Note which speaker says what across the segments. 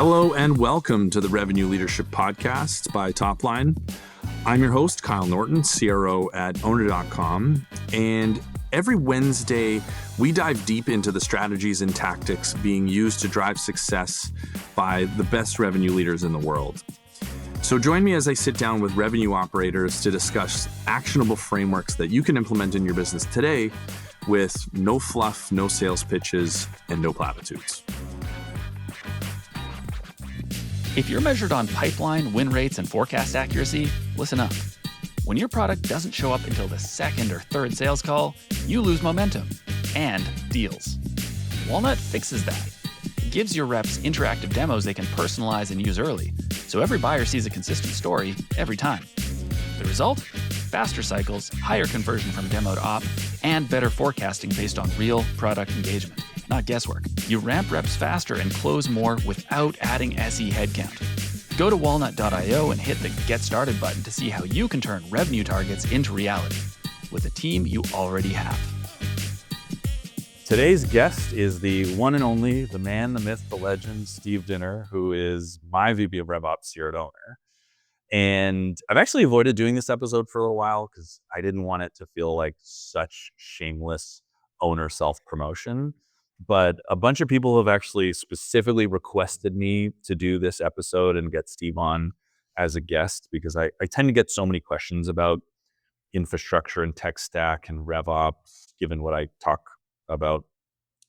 Speaker 1: Hello and welcome to the Revenue Leadership Podcast by Topline. I'm your host, Kyle Norton, CRO at owner.com. And every Wednesday, we dive deep into the strategies and tactics being used to drive success by the best revenue leaders in the world. So join me as I sit down with revenue operators to discuss actionable frameworks that you can implement in your business today with no fluff, no sales pitches, and no platitudes.
Speaker 2: If you're measured on pipeline, win rates, and forecast accuracy, listen up. When your product doesn't show up until the second or third sales call, you lose momentum and deals. Walnut fixes that. It gives your reps interactive demos they can personalize and use early, so every buyer sees a consistent story every time. The result? Faster cycles, higher conversion from demo to op, and better forecasting based on real product engagement, not guesswork. You ramp reps faster and close more without adding SE headcount. Go to walnut.io and hit the Get Started button to see how you can turn revenue targets into reality with a team you already have.
Speaker 3: Today's guest is the one and only, the man, the myth, the legend, Steve Dinner, who is my VP of RevOps here at Owner. And I've actually avoided doing this episode for a little while because I didn't want it to feel like such shameless owner self-promotion. But a bunch of people have actually specifically requested me to do this episode and get Steve on as a guest because I tend to get so many questions about infrastructure and tech stack and RevOps, given what I talk about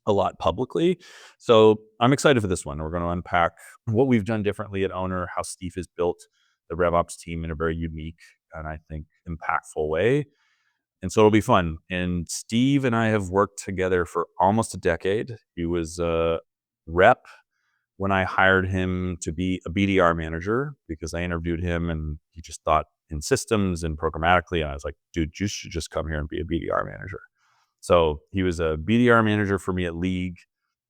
Speaker 3: a lot publicly. So I'm excited for this one. We're going to unpack what we've done differently at Owner, how Steve has built the RevOps team in a very unique and I think impactful way. And so it'll be fun. And Steve and I have worked together for almost a decade. He was a rep when I hired him to be a BDR manager because I interviewed him and he just thought in systems and programmatically. And I was like, dude, you should just come here and be a BDR manager. So he was a BDR manager for me at League,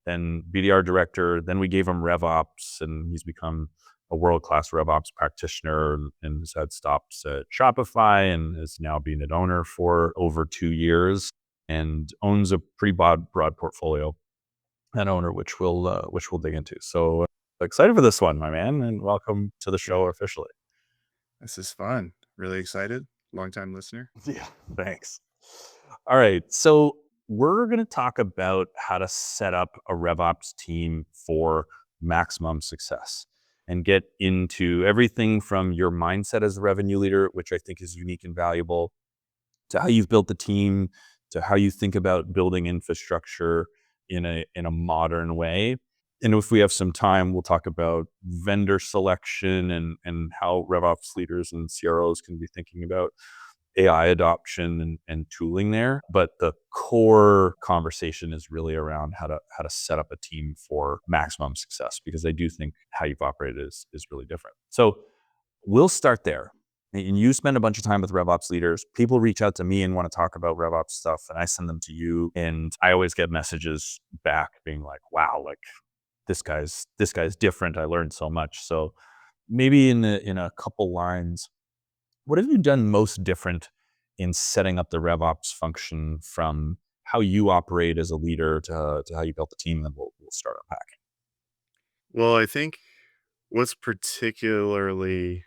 Speaker 3: then BDR director. Then we gave him RevOps and he's become a world-class RevOps practitioner and has had stops at Shopify and is now being an owner for over 2 years and owns a pretty broad portfolio at Owner, which we'll dig into. So excited for this one, my man, and welcome to the show officially.
Speaker 4: This is fun. Really excited. Long-time listener.
Speaker 3: Yeah, thanks. All right, so we're going to talk about how to set up a RevOps team for maximum success and get into everything from your mindset as a revenue leader, which I think is unique and valuable, to how you've built the team, to how you think about building infrastructure in a modern way. And if we have some time, we'll talk about vendor selection and how RevOps leaders and CROs can be thinking about AI adoption and tooling there. But the core conversation is really around how to set up a team for maximum success, because I do think how you've operated is really different. So we'll start there. And you spend a bunch of time with RevOps leaders. People reach out to me and want to talk about RevOps stuff, and I send them to you. And I always get messages back being like, wow, like this guy's different. I learned so much. So maybe in a couple lines, what have you done most different in setting up the RevOps function from how you operate as a leader to how you built the team? Then we'll start unpacking.
Speaker 4: Well, I think what's particularly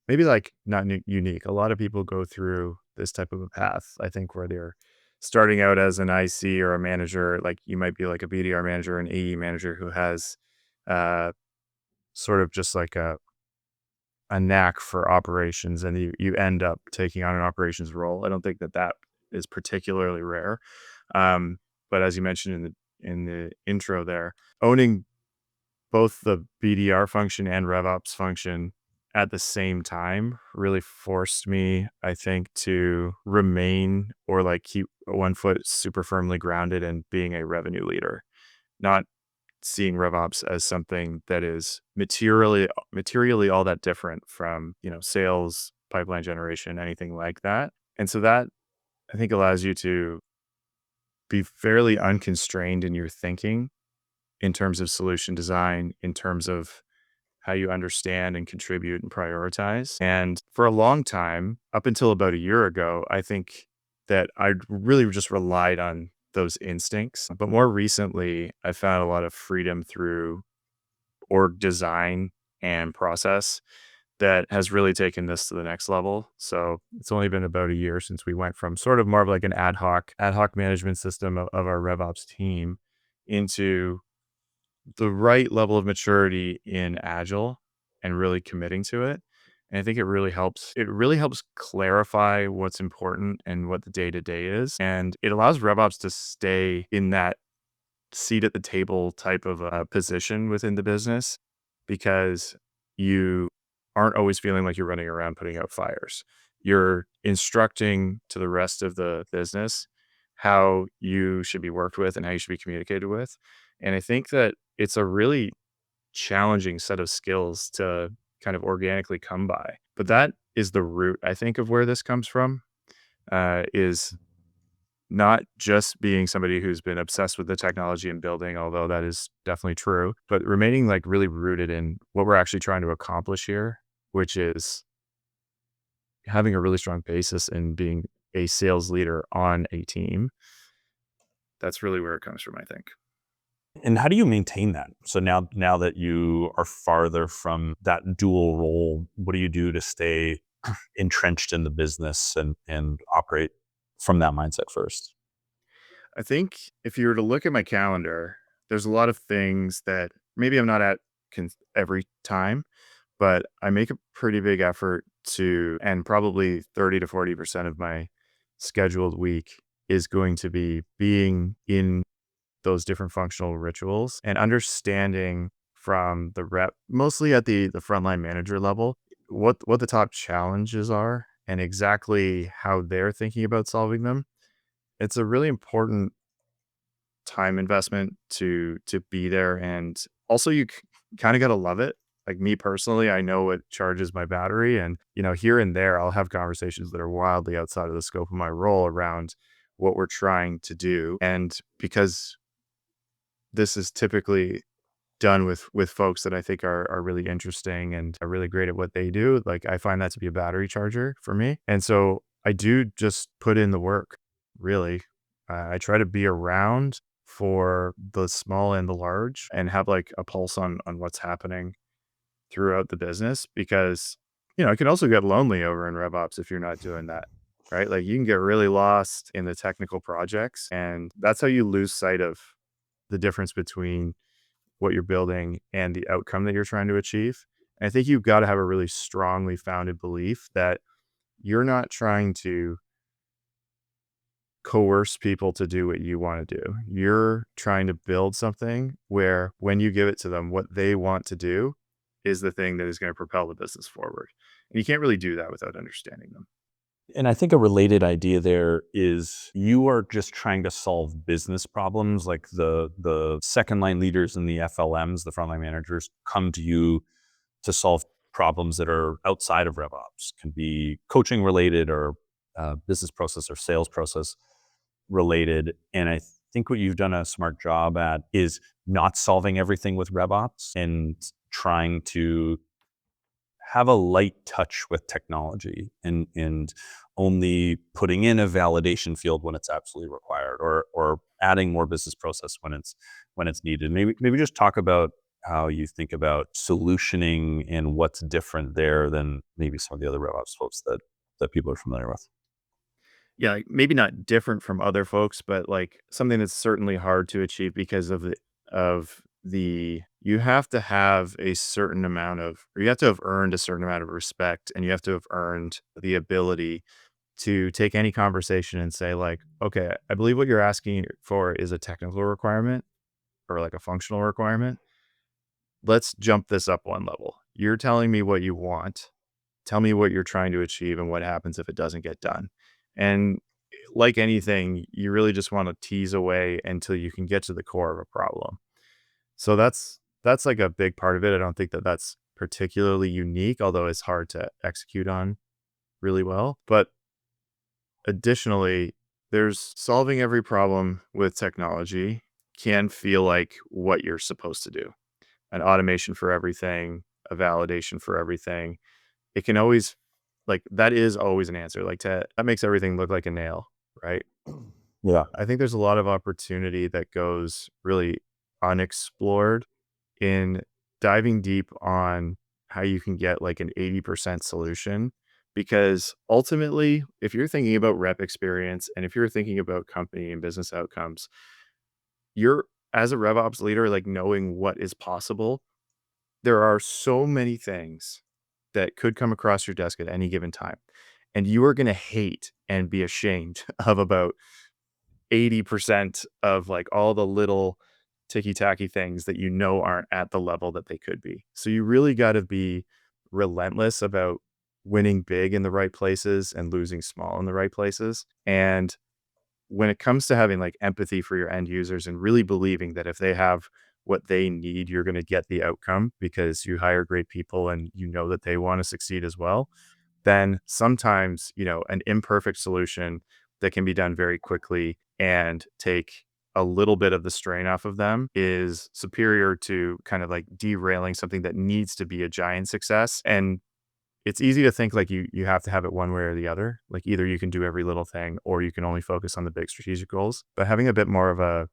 Speaker 4: maybe like not unique. A lot of people go through this type of a path, I think, where they're starting out as an IC or a manager. Like you might be like a BDR manager, an AE manager who has sort of just like a knack for operations, and you end up taking on an operations role. I don't think that is particularly rare. But as you mentioned in the intro there, owning both the BDR function and RevOps function at the same time really forced me, I think, to remain or like keep one foot super firmly grounded in being a revenue leader, not seeing RevOps as something that is materially all that different from, sales, pipeline generation, anything like that. And so that, I think, allows you to be fairly unconstrained in your thinking in terms of solution design, in terms of how you understand and contribute and prioritize. And for a long time, up until about a year ago, I think that I really just relied on those instincts. But more recently, I found a lot of freedom through org design and process that has really taken this to the next level. So it's only been about a year since we went from sort of more of like an ad hoc management system of our RevOps team into the right level of maturity in agile and really committing to it. And I think it really helps. It really helps clarify what's important and what the day to day is. And it allows RevOps to stay in that seat at the table type of a position within the business, because you aren't always feeling like you're running around putting out fires. You're instructing to the rest of the business how you should be worked with and how you should be communicated with. And I think that it's a really challenging set of skills to kind of organically come by. But that is the root, I think, of where this comes from, is not just being somebody who's been obsessed with the technology and building, although that is definitely true, but remaining like really rooted in what we're actually trying to accomplish here, which is having a really strong basis in being a sales leader on a team. That's really where it comes from, I think.
Speaker 3: And how do you maintain that? So now that you are farther from that dual role, what do you do to stay entrenched in the business and operate from that mindset first?
Speaker 4: I think if you were to look at my calendar, there's a lot of things that maybe I'm not at every time, but I make a pretty big effort to, and probably 30 to 40% of my scheduled week is going to be being in those different functional rituals and understanding from the rep, mostly at the frontline manager level, what the top challenges are and exactly how they're thinking about solving them. It's a really important time investment to be there, and also you kind of got to love it. Like me personally, I know it charges my battery, and here and there I'll have conversations that are wildly outside of the scope of my role around what we're trying to do. And because this is typically done with folks that I think are really interesting and are really great at what they do, like I find that to be a battery charger for me. And so I do just put in the work, really. I try to be around for the small and the large and have like a pulse on what's happening throughout the business, because it can also get lonely over in RevOps if you're not doing that. Right? Like you can get really lost in the technical projects, and that's how you lose sight of the difference between what you're building and the outcome that you're trying to achieve. And I think you've got to have a really strongly founded belief that you're not trying to coerce people to do what you want to do. You're trying to build something where when you give it to them, what they want to do is the thing that is going to propel the business forward. And you can't really do that without understanding them.
Speaker 3: And I think a related idea there is you are just trying to solve business problems. Like the second line leaders and the FLMs, the frontline managers, come to you to solve problems that are outside of RevOps. Can be coaching related or business process or sales process related. And I think what you've done a smart job at is not solving everything with RevOps and trying to have a light touch with technology and only putting in a validation field when it's absolutely required, or adding more business process when it's needed. Maybe just talk about how you think about solutioning and what's different there than maybe some of the other RevOps folks that people are familiar with.
Speaker 4: Yeah, like maybe not different from other folks, but like something that's certainly hard to achieve because of the you have to have a certain amount of, or you have to have earned a certain amount of respect, and you have to have earned the ability to take any conversation and say like, okay, I believe what you're asking for is a technical requirement or like a functional requirement. Let's jump this up one level. You're telling me what you want. Tell me what you're trying to achieve and what happens if it doesn't get done. And like anything, you really just want to tease away until you can get to the core of a problem. So that's like a big part of it. I don't think that that's particularly unique, although it's hard to execute on really well. But additionally, there's solving every problem with technology can feel like what you're supposed to do. An automation for everything, a validation for everything. It can always, like, that is always an answer. Like that makes everything look like a nail, right?
Speaker 3: Yeah.
Speaker 4: I think there's a lot of opportunity that goes really unexplored in diving deep on how you can get like an 80% solution. Because ultimately, if you're thinking about rep experience and if you're thinking about company and business outcomes, you're as a RevOps leader, like knowing what is possible, there are so many things that could come across your desk at any given time. And you are going to hate and be ashamed of about 80% of like all the little ticky tacky things that you know aren't at the level that they could be. So you really got to be relentless about winning big in the right places and losing small in the right places. And when it comes to having like empathy for your end users and really believing that if they have what they need, you're going to get the outcome because you hire great people and you know that they want to succeed as well, then sometimes, an imperfect solution that can be done very quickly and take a little bit of the strain off of them is superior to kind of like derailing something that needs to be a giant success. And it's easy to think like you have to have it one way or the other. Like either you can do every little thing or you can only focus on the big strategic goals. But having a bit more of a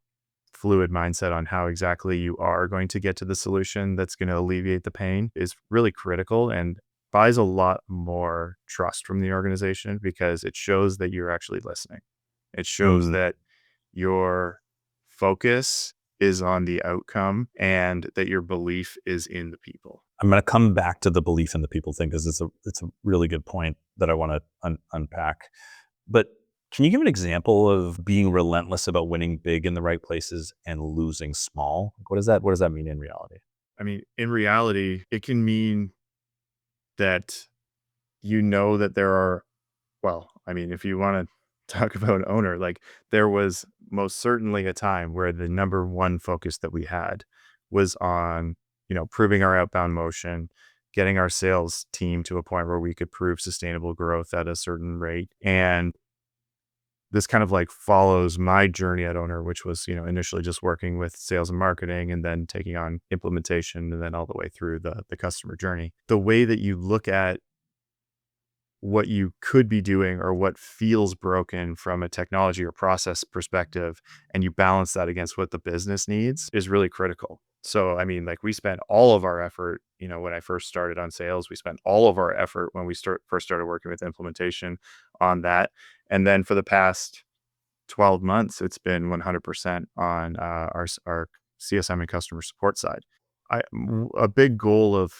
Speaker 4: fluid mindset on how exactly you are going to get to the solution that's going to alleviate the pain is really critical and buys a lot more trust from the organization because it shows that you're actually listening. It shows
Speaker 3: Mm.
Speaker 4: that your focus is on the outcome and that your belief is in the people.
Speaker 3: I'm going to come back to the belief in the people thing because it's a really good point that I want to unpack. But can you give an example of being relentless about winning big in the right places and losing small? What does that mean in reality?
Speaker 4: I mean, in reality, it can mean that that there are, well, I mean, if you want to talk about an owner, like there was most certainly a time where the number one focus that we had was on, proving our outbound motion, getting our sales team to a point where we could prove sustainable growth at a certain rate. And this kind of like follows my journey at owner, which was, initially just working with sales and marketing and then taking on implementation and then all the way through the customer journey. The way that you look at what you could be doing or what feels broken from a technology or process perspective, and you balance that against what the business needs is really critical. So, I mean, like we spent all of our effort, when I first started on sales, we spent all of our effort when we first started working with implementation on that. And then for the past 12 months, it's been 100% on our CSM and customer support side. A big goal of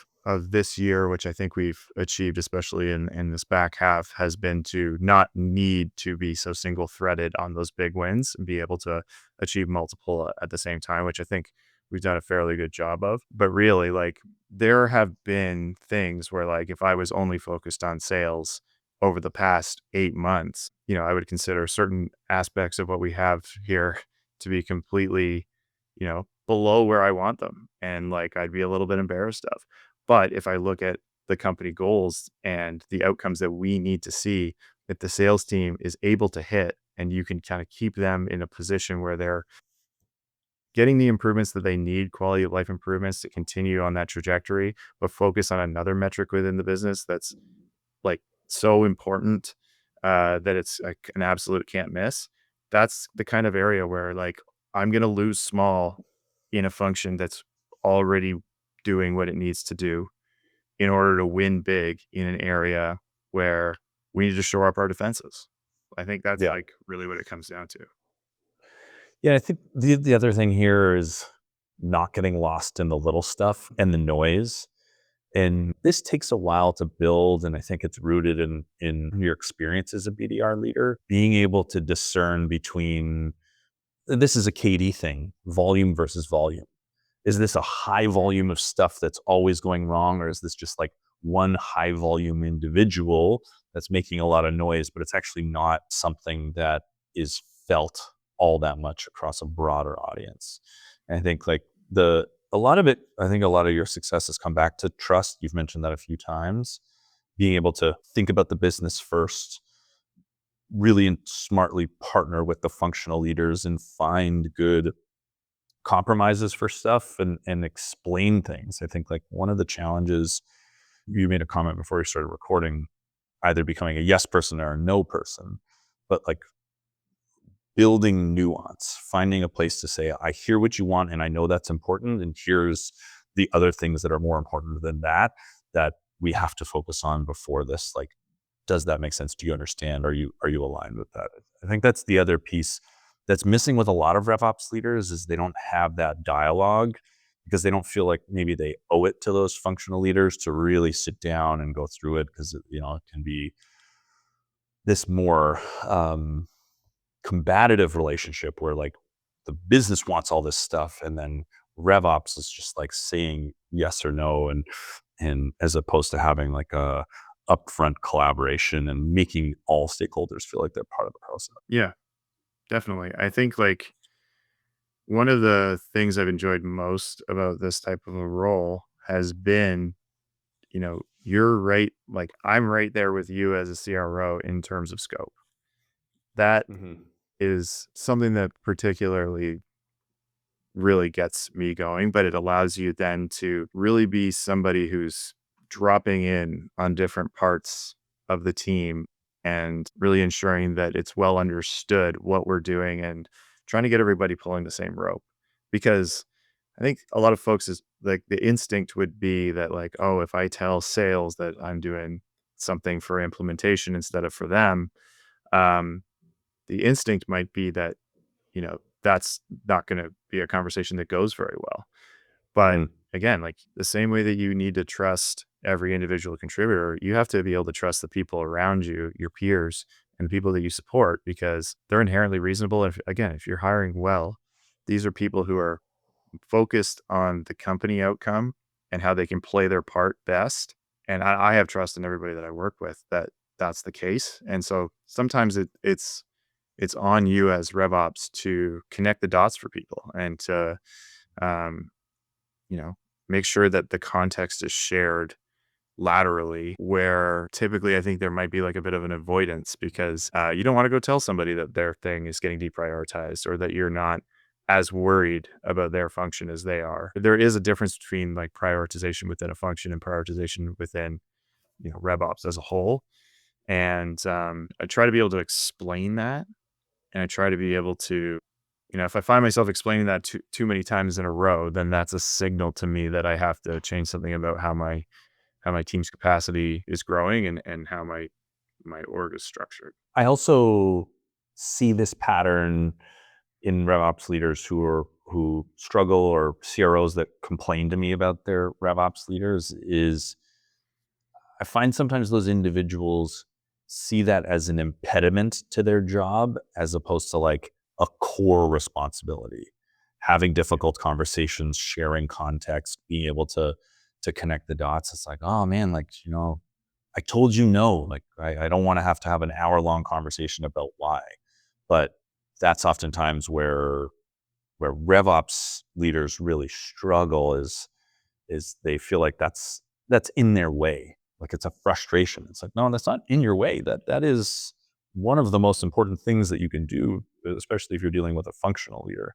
Speaker 4: this year, which I think we've achieved, especially in this back half, has been to not need to be so single threaded on those big wins and be able to achieve multiple at the same time, which I think we've done a fairly good job of. But really, like there have been things where like if I was only focused on sales over the past 8 months, I would consider certain aspects of what we have here to be completely, below where I want them. And like I'd be a little bit embarrassed of. But if I look at the company goals and the outcomes that we need to see that the sales team is able to hit, and you can kind of keep them in a position where they're getting the improvements that they need, quality of life improvements to continue on that trajectory, but focus on another metric within the business that's like so important that it's like an absolute can't miss. That's the kind of area where like I'm going to lose small in a function that's already doing what it needs to do in order to win big in an area where we need to shore up our defenses. I think that's
Speaker 3: Yeah.
Speaker 4: like really what it comes down to.
Speaker 3: Yeah, I think the other thing here is not getting lost in the little stuff and the noise. And this takes a while to build, and I think it's rooted in your experience as a BDR leader, being able to discern between, this is a KD thing, volume versus volume. Is this a high volume of stuff that's always going wrong, or is this just like one high volume individual that's making a lot of noise, but it's actually not something that is felt all that much across a broader audience? And I think like a lot of it, I think a lot of your success has come back to trust. You've mentioned that a few times, being able to think about the business first, really and smartly partner with the functional leaders and find good compromises for stuff and explain things. I think like one of the challenges, you made a comment before you started recording, either becoming a yes person or a no person, but like building nuance, finding a place to say, I hear what you want and I know that's important, and here's the other things that are more important than that we have to focus on before this. Like, does that make sense? Do you understand? Are you aligned with that? I think that's the other piece that's missing with a lot of RevOps leaders, is they don't have that dialogue because they don't feel like maybe they owe it to those functional leaders to really sit down and go through it, because it can be this more combative relationship where like the business wants all this stuff and then RevOps is just like saying yes or no, and as opposed to having like a upfront collaboration and making all stakeholders feel like they're part of the process.
Speaker 4: Yeah, definitely. I think like one of the things I've enjoyed most about this type of a role has been, you're right. Like I'm right there with you as a CRO in terms of scope. That is something that particularly really gets me going, but it allows you then to really be somebody who's dropping in on different parts of the team and really ensuring that it's well understood what we're doing and trying to get everybody pulling the same rope. Because I think a lot of folks is like the instinct would be that like, oh, if I tell sales that I'm doing something for implementation instead of for them, um, the instinct might be that, that's not going to be a conversation that goes very well. But again, like the same way that you need to trust every individual contributor, you have to be able to trust the people around you, your peers, and the people that you support, because they're inherently reasonable. And if you're hiring well, these are people who are focused on the company outcome and how they can play their part best. And I have trust in everybody that I work with that that's the case. And so sometimes it's on you as RevOps to connect the dots for people and to, um, make sure that the context is shared laterally, where typically I think there might be like a bit of an avoidance because you don't want to go tell somebody that their thing is getting deprioritized or that you're not as worried about their function as they are. There is a difference between like prioritization within a function and prioritization within, RevOps as a whole. And I try to be able to explain that. And I try to be able to, if I find myself explaining that too many times in a row, then that's a signal to me that I have to change something about how my team's capacity is growing and how my org is structured.
Speaker 3: I also see this pattern in RevOps leaders who struggle, or CROs that complain to me about their RevOps leaders, is I find sometimes those individuals see that as an impediment to their job as opposed to like a core responsibility. Having difficult conversations, sharing context, being able to connect the dots. It's like, oh man, like, I told you no. Like, I don't want to have an hour-long conversation about why. But that's oftentimes where RevOps leaders really struggle, is they feel like that's in their way. Like it's a frustration. It's like, no, that's not in your way. That is one of the most important things that you can do, especially if you're dealing with a functional leader.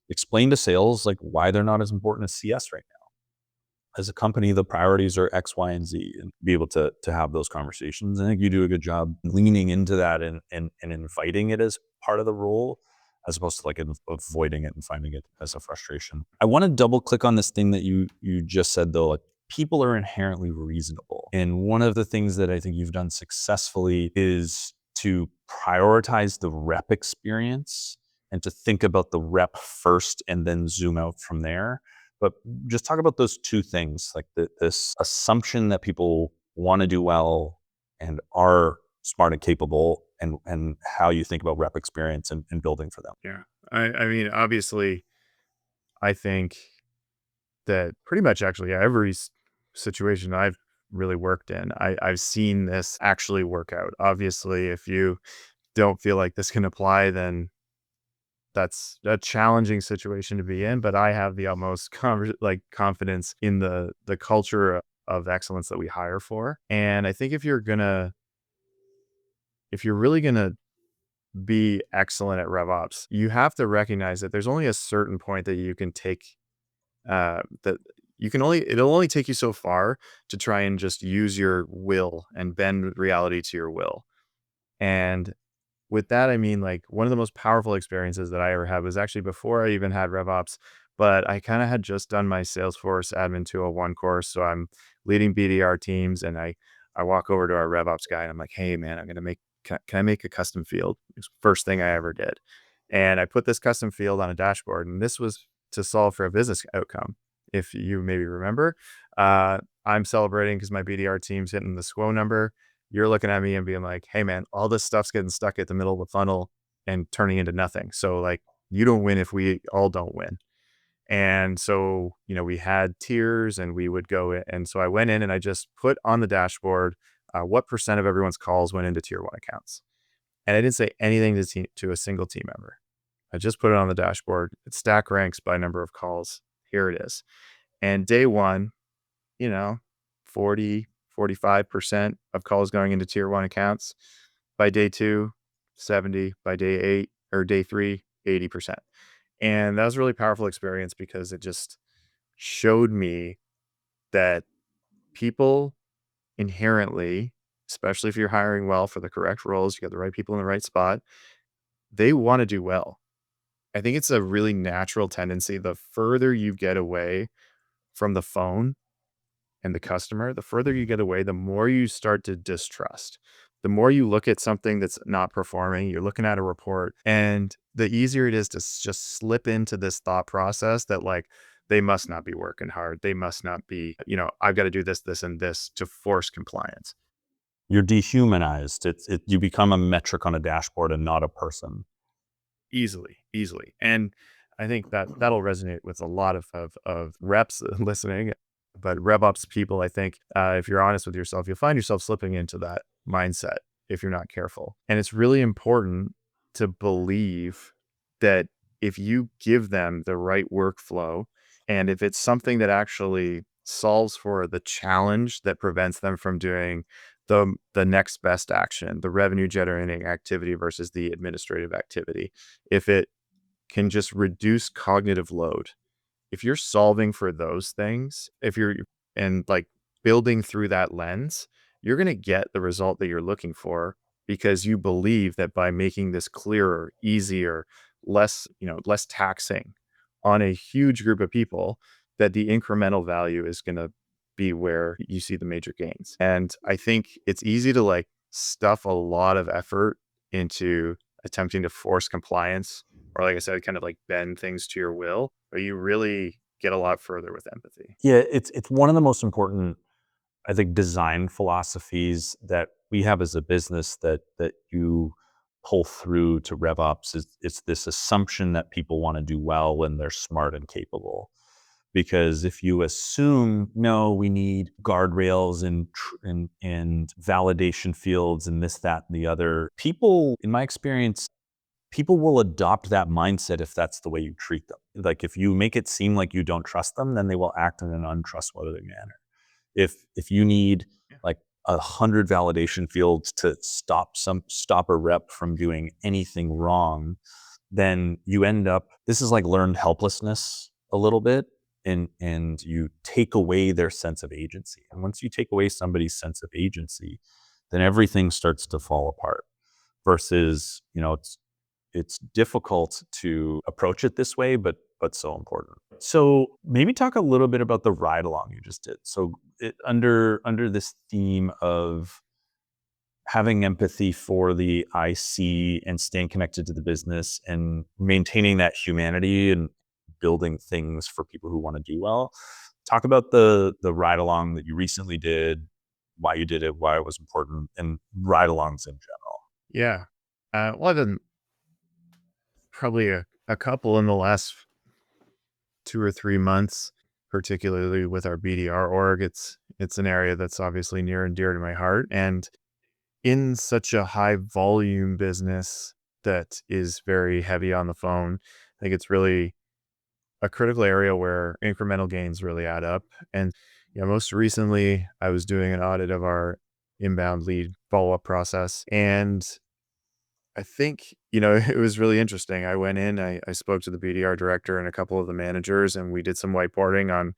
Speaker 3: Explain to sales like why they're not as important as CS right now. As a company, the priorities are X, Y, and Z, and be able to have those conversations. I think you do a good job leaning into that and inviting it as part of the role, as opposed to like avoiding it and finding it as a frustration. I want to double click on this thing that you just said though. Like, people are inherently reasonable. And one of the things that I think you've done successfully is to prioritize the rep experience and to think about the rep first and then zoom out from there. But just talk about those two things, like this assumption that people want to do well and are smart and capable, and how you think about rep experience and building for them.
Speaker 4: Yeah. I mean, obviously, I think that pretty much actually every situation I've really worked in, I've seen this actually work out. Obviously, if you don't feel like this can apply, then that's a challenging situation to be in. But I have the utmost confidence in the culture of excellence that we hire for. And I think if you're really gonna be excellent at RevOps, you have to recognize that there's only a certain point that you can take, that it'll only take you so far to try and just use your will and bend reality to your will. And with that, I mean, like one of the most powerful experiences that I ever had was actually before I even had RevOps, but I kind of had just done my Salesforce Admin 201 course. So I'm leading BDR teams, and I walk over to our RevOps guy and I'm like, hey man, I'm going to can I make a custom field? It's the first thing I ever did. And I put this custom field on a dashboard, and this was to solve for a business outcome. If you maybe remember, I'm celebrating because my BDR team's hitting the SQO number. You're looking at me and being like, hey man, all this stuff's getting stuck at the middle of the funnel and turning into nothing. So like, you don't win if we all don't win. And so, we had tiers and we would go in. And so I went in and I just put on the dashboard what percent of everyone's calls went into tier 1 accounts. And I didn't say anything to a single team member. I just put it on the dashboard. It stack ranks by number of calls. Here it is. And day one, 40, 45% of calls going into tier 1 accounts. By day 2, 70. By day 8 or day 3, 80%. And that was a really powerful experience because it just showed me that people inherently, especially if you're hiring well for the correct roles, you got the right people in the right spot, they want to do well. I think it's a really natural tendency. The further you get away from the phone and the customer, the further you get away, the more you start to distrust. The more you look at something that's not performing, you're looking at a report, and the easier it is to just slip into this thought process that like, they must not be working hard. They must not be, I've got to do this, this, and this to force compliance.
Speaker 3: You're dehumanized. You become a metric on a dashboard and not a person.
Speaker 4: Easily. And I think that'll resonate with a lot of reps listening. But RevOps people, I think, if you're honest with yourself, you'll find yourself slipping into that mindset if you're not careful. And it's really important to believe that if you give them the right workflow, and if it's something that actually solves for the challenge that prevents them from doing the next best action, the revenue generating activity versus the administrative activity, if it can just reduce cognitive load, if you're solving for those things, and like building through that lens, you're going to get the result that you're looking for because you believe that by making this clearer, easier, less taxing on a huge group of people, that the incremental value is going to be where you see the major gains. And I think it's easy to like stuff a lot of effort into attempting to force compliance, or like I said, kind of like bend things to your will, but you really get a lot further with empathy.
Speaker 3: Yeah, it's one of the most important, I think, design philosophies that we have as a business that you pull through to RevOps. It's this assumption that people want to do well when they're smart and capable. Because if you assume, no, we need guardrails and validation fields and this, that, and the other, people, in my experience, people will adopt that mindset if that's the way you treat them. Like if you make it seem like you don't trust them, then they will act in an untrustworthy manner. If you need like 100 validation fields to stop a rep from doing anything wrong, then you end up, this is like learned helplessness a little bit, and you take away their sense of agency. And once you take away somebody's sense of agency, then everything starts to fall apart. Versus, it's difficult to approach it this way, but so important. So maybe talk a little bit about the ride along you just did. So under this theme of having empathy for the IC and staying connected to the business and maintaining that humanity and building things for people who want to do well. Talk about the ride along that you recently did, why you did it, why it was important, and ride alongs in general.
Speaker 4: Yeah. Well, I've done probably a couple in the last 2 or 3 months, particularly with our BDR org. It's an area that's obviously near and dear to my heart. And in such a high volume business that is very heavy on the phone, I think it's really a critical area where incremental gains really add up. And most recently, I was doing an audit of our inbound lead follow-up process. And I think, it was really interesting. I went in, I spoke to the BDR director and a couple of the managers, and we did some whiteboarding on,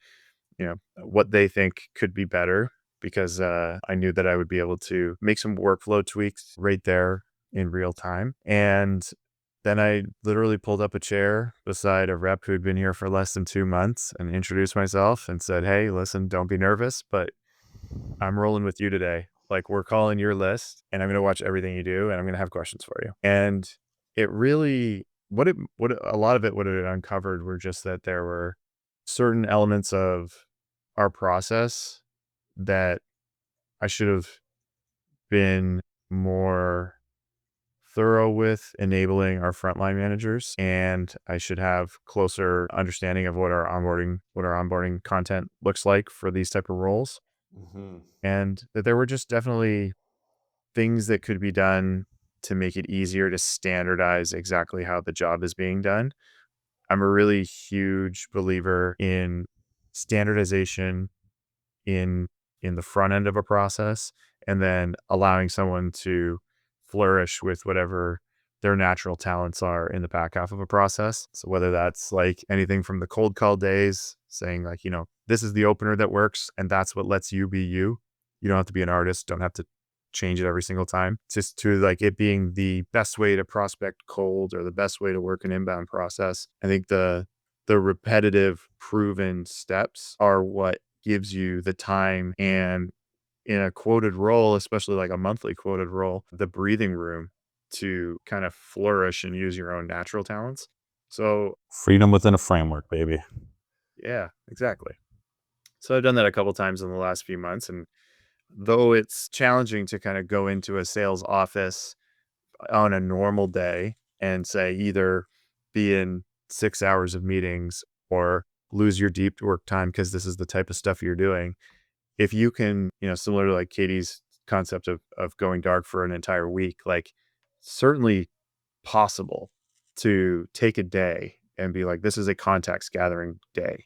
Speaker 4: what they think could be better, because I knew that I would be able to make some workflow tweaks right there in real time. And then I literally pulled up a chair beside a rep who'd been here for less than 2 months and introduced myself and said, "Hey, listen, don't be nervous, but I'm rolling with you today. Like, we're calling your list and I'm going to watch everything you do and I'm going to have questions for you." And it really, a lot of it, what it uncovered were just that there were certain elements of our process that I should have been more thorough with enabling our frontline managers, and I should have closer understanding of what our onboarding content looks like for these type of roles.
Speaker 3: Mm-hmm.
Speaker 4: And that there were just definitely things that could be done to make it easier to standardize exactly how the job is being done. I'm a really huge believer in standardization in the front end of a process, and then allowing someone to flourish with whatever their natural talents are in the back half of a process. So whether that's like anything from the cold call days, saying like, this is the opener that works and that's what lets you be you. You don't have to be an artist, don't have to change it every single time. Just to like it being the best way to prospect cold or the best way to work an inbound process. I think the repetitive proven steps are what gives you the time, and in a quoted role, especially like a monthly quoted role, the breathing room to kind of flourish and use your own natural talents. So
Speaker 3: Freedom within a framework, baby.
Speaker 4: yeah, exactly. So I've done that a couple times in the last few months. And though it's challenging to kind of go into a sales office on a normal day and say either be in 6 hours of meetings or lose your deep work time because this is the type of stuff you're doing. If you can, similar to like Katie's concept of going dark for an entire week, like certainly possible to take a day and be like, this is a context gathering day.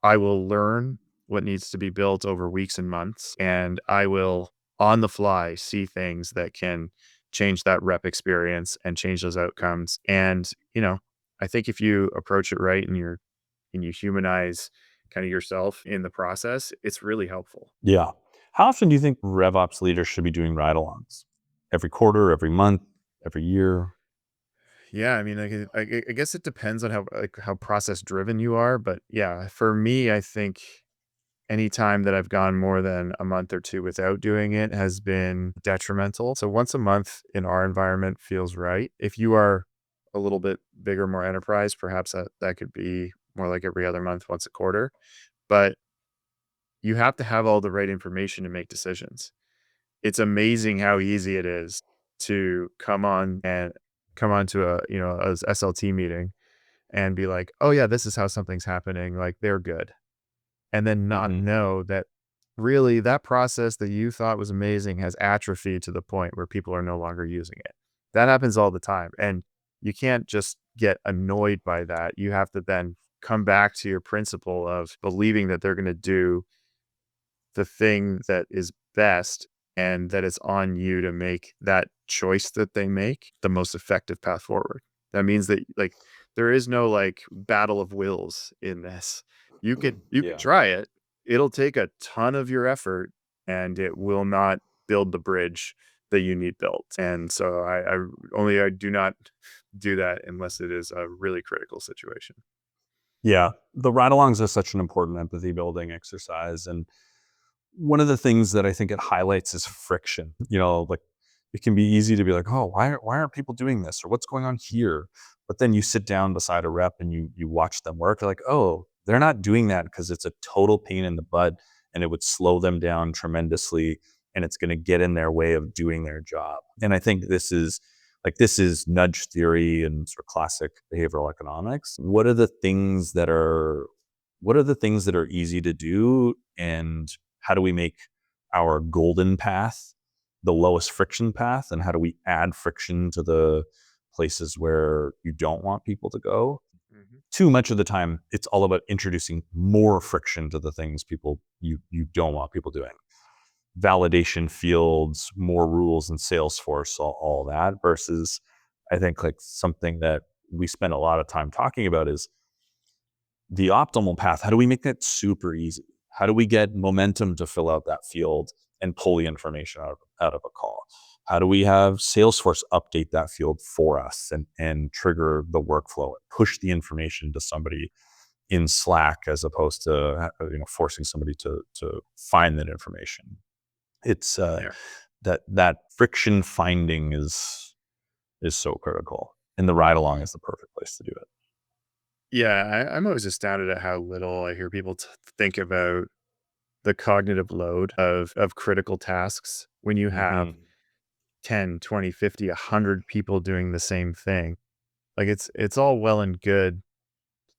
Speaker 4: I will learn what needs to be built over weeks and months, and I will on the fly see things that can change that rep experience and change those outcomes. And, I think if you approach it right and you humanize kind of yourself in the process, it's really helpful.
Speaker 3: Yeah. How often do you think RevOps leaders should be doing ride-alongs? Every quarter, every month, every year?
Speaker 4: Yeah, I mean, I guess it depends on how process driven you are, but yeah, for me, I think anytime that I've gone more than a month or two without doing it has been detrimental. So once a month in our environment feels right. If you are a little bit bigger, more enterprise, perhaps that could be more like every other month, once a quarter. But you have to have all the right information to make decisions. It's amazing how easy it is to come on to a SLT meeting and be like, "Oh yeah, this is how something's happening. Like they're good." And then not
Speaker 3: Mhm.
Speaker 4: know that really that process that you thought was amazing has atrophied to the point where people are no longer using it. That happens all the time. And you can't just get annoyed by that. You have to then come back to your principle of believing that they're going to do the thing that is best, and that it's on you to make that choice that they make the most effective path forward. That means that like there is no like battle of wills in this. You could
Speaker 3: Yeah.
Speaker 4: try it. It'll take a ton of your effort and it will not build the bridge that you need built. And so I do not do that unless it is a really critical situation.
Speaker 3: Yeah. The ride-alongs are such an important empathy building exercise. And one of the things that I think it highlights is friction. Like it can be easy to be like, oh, why aren't people doing this? Or what's going on here? But then you sit down beside a rep and you watch them work. You're like, oh, they're not doing that because it's a total pain in the butt and it would slow them down tremendously and it's going to get in their way of doing their job. And I think this is nudge theory and sort of classic behavioral economics. What are the things that are easy to do, and how do we make our golden path the lowest friction path, and how do we add friction to the places where you don't want people to go?
Speaker 4: Mhm.
Speaker 3: Too much of the time it's all about introducing more friction to the things you don't want people doing. Validation fields, more rules in Salesforce, all that, versus I think like something that we spend a lot of time talking about is the optimal path. How do we make that super easy? How do we get momentum to fill out that field and pull the information out of a call? How do we have Salesforce update that field for us and trigger the workflow and push the information to somebody in Slack as opposed to forcing somebody to find that information? It's
Speaker 4: Yeah.
Speaker 3: that friction finding is so critical, and the ride along is the perfect place to do it.
Speaker 4: Yeah, I'm always astounded at how little I hear people think about the cognitive load of critical tasks when you have 10, 20, 50, 100 people doing the same thing. Like it's all well and good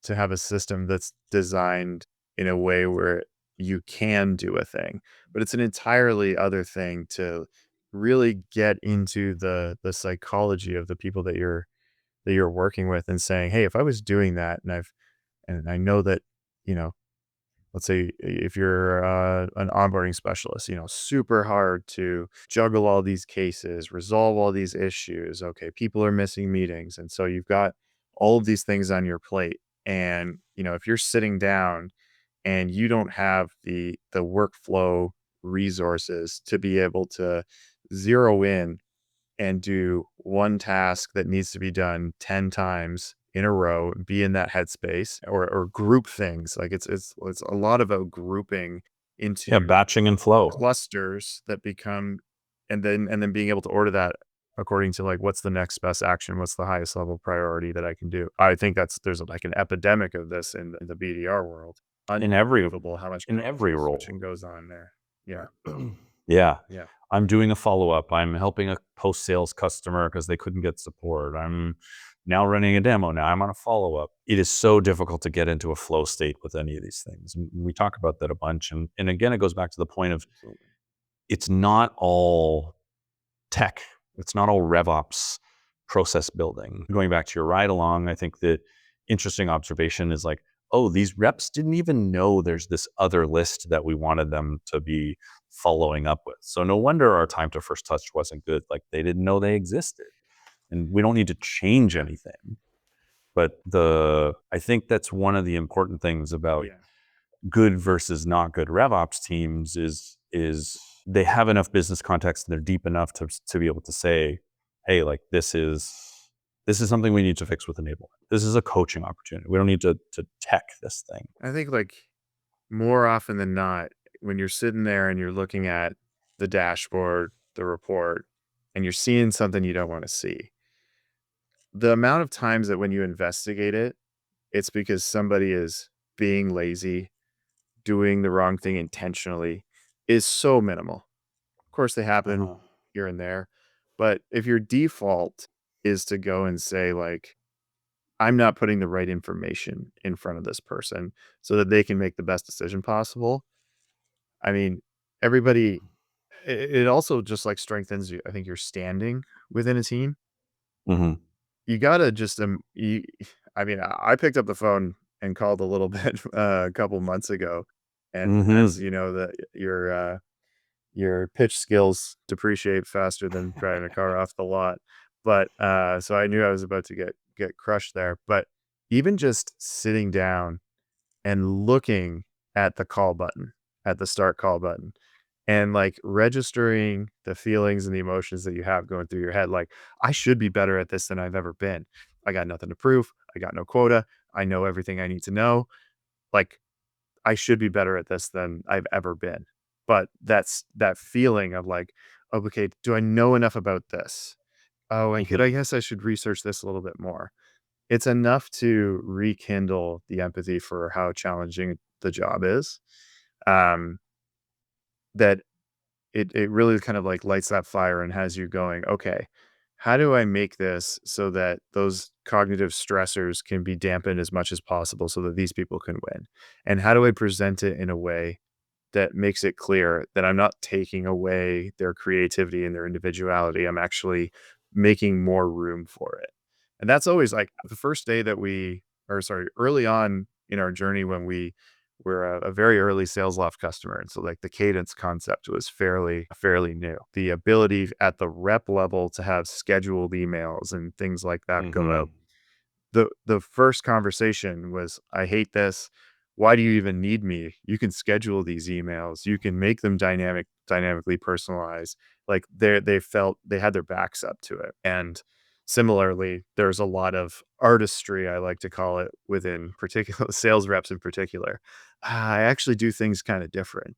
Speaker 4: to have a system that's designed in a way where you can do a thing, but it's an entirely other thing to really get into the psychology of the people that you're working with and saying, "Hey, if I was doing that and I know that, you know, let's say if you're an onboarding specialist, super hard to juggle all these cases, resolve all these issues. Okay, people are missing meetings. And so you've got all of these things on your plate. And, if you're sitting down and you don't have the workflow resources to be able to zero in and do one task that needs to be done 10 times in a row, be in that headspace or group things. Like it's a lot about grouping
Speaker 3: Yeah,
Speaker 4: into
Speaker 3: batching and flow.
Speaker 4: clusters that become and then being able to order that according to like what's the next best action, what's the highest level priority that I can do. I think there's like an epidemic of this in the BDR world.
Speaker 3: In every
Speaker 4: Unbelievable how much
Speaker 3: in every
Speaker 4: context
Speaker 3: role.
Speaker 4: switching goes on there. Yeah.
Speaker 3: Yeah.
Speaker 4: Yeah.
Speaker 3: I'm doing a follow-up. I'm helping a post-sales customer because they couldn't get support. I'm now running a demo. Now I'm on a follow-up. It is so difficult to get into a flow state with any of these things. And we talk about that a bunch. And again, it goes back to the point of
Speaker 4: Absolutely.
Speaker 3: it's not all tech. It's not all RevOps process building. Going back to your ride along, I think the interesting observation is like, oh, these reps didn't even know there's this other list that we wanted them to be following up with. So no wonder our time to first touch wasn't good. Like they didn't know they existed. And we don't need to change anything. But I think that's one of the important things about
Speaker 4: Yeah.
Speaker 3: good versus not good RevOps teams is they have enough business context and they're deep enough to be able to say, hey, like this is something we need to fix with enablement. This is a coaching opportunity. We don't need to tech this thing.
Speaker 4: I think like more often than not, when you're sitting there and you're looking at the dashboard, the report, and you're seeing something you don't want to see, the amount of times that when you investigate it, it's because somebody is being lazy, doing the wrong thing intentionally, is so minimal. Of course, they happen here and there. But if your default is to go and say, like, I'm not putting the right information in front of this person so that they can make the best decision possible. I mean, everybody, it also just like strengthens you. I think your standing within a team.
Speaker 3: Mm-hmm.
Speaker 4: You gotta just, I mean, I picked up the phone and called a little bit a couple months ago. And as
Speaker 3: Mm-hmm.
Speaker 4: you know, that your pitch skills depreciate faster than driving a car off the lot. But so I knew I was about to get crushed there. But even just sitting down and looking at the call button, at the start call button, and like registering the feelings and the emotions that you have going through your head, like, I should be better at this than I've ever been. I got nothing to prove. I got no quota. I know everything I need to know. Like, I should be better at this than I've ever been. But that's that feeling of like, "Oh, okay, do I know enough about this? Oh, I could. I guess I should research this a little bit more." It's enough to rekindle the empathy for how challenging the job is. Um, that it really kind of like lights that fire and has you going, okay, how do I make this so that those cognitive stressors can be dampened as much as possible so that these people can win? And how do I present it in a way that makes it clear that I'm not taking away their creativity and their individuality? I'm actually making more room for it. And that's always like the first day that or sorry, early on in our journey when we were a very early sales loft customer. And so like the cadence concept was fairly new. The ability at the rep level to have scheduled emails and things like that go out. The first conversation was, "I hate this. Why do you even need me? You can schedule these emails. You can make them dynamically personalized. Like they felt they had their backs up to it. And similarly, there's a lot of artistry, I like to call it, within particular sales reps in particular. I actually do things kind of different.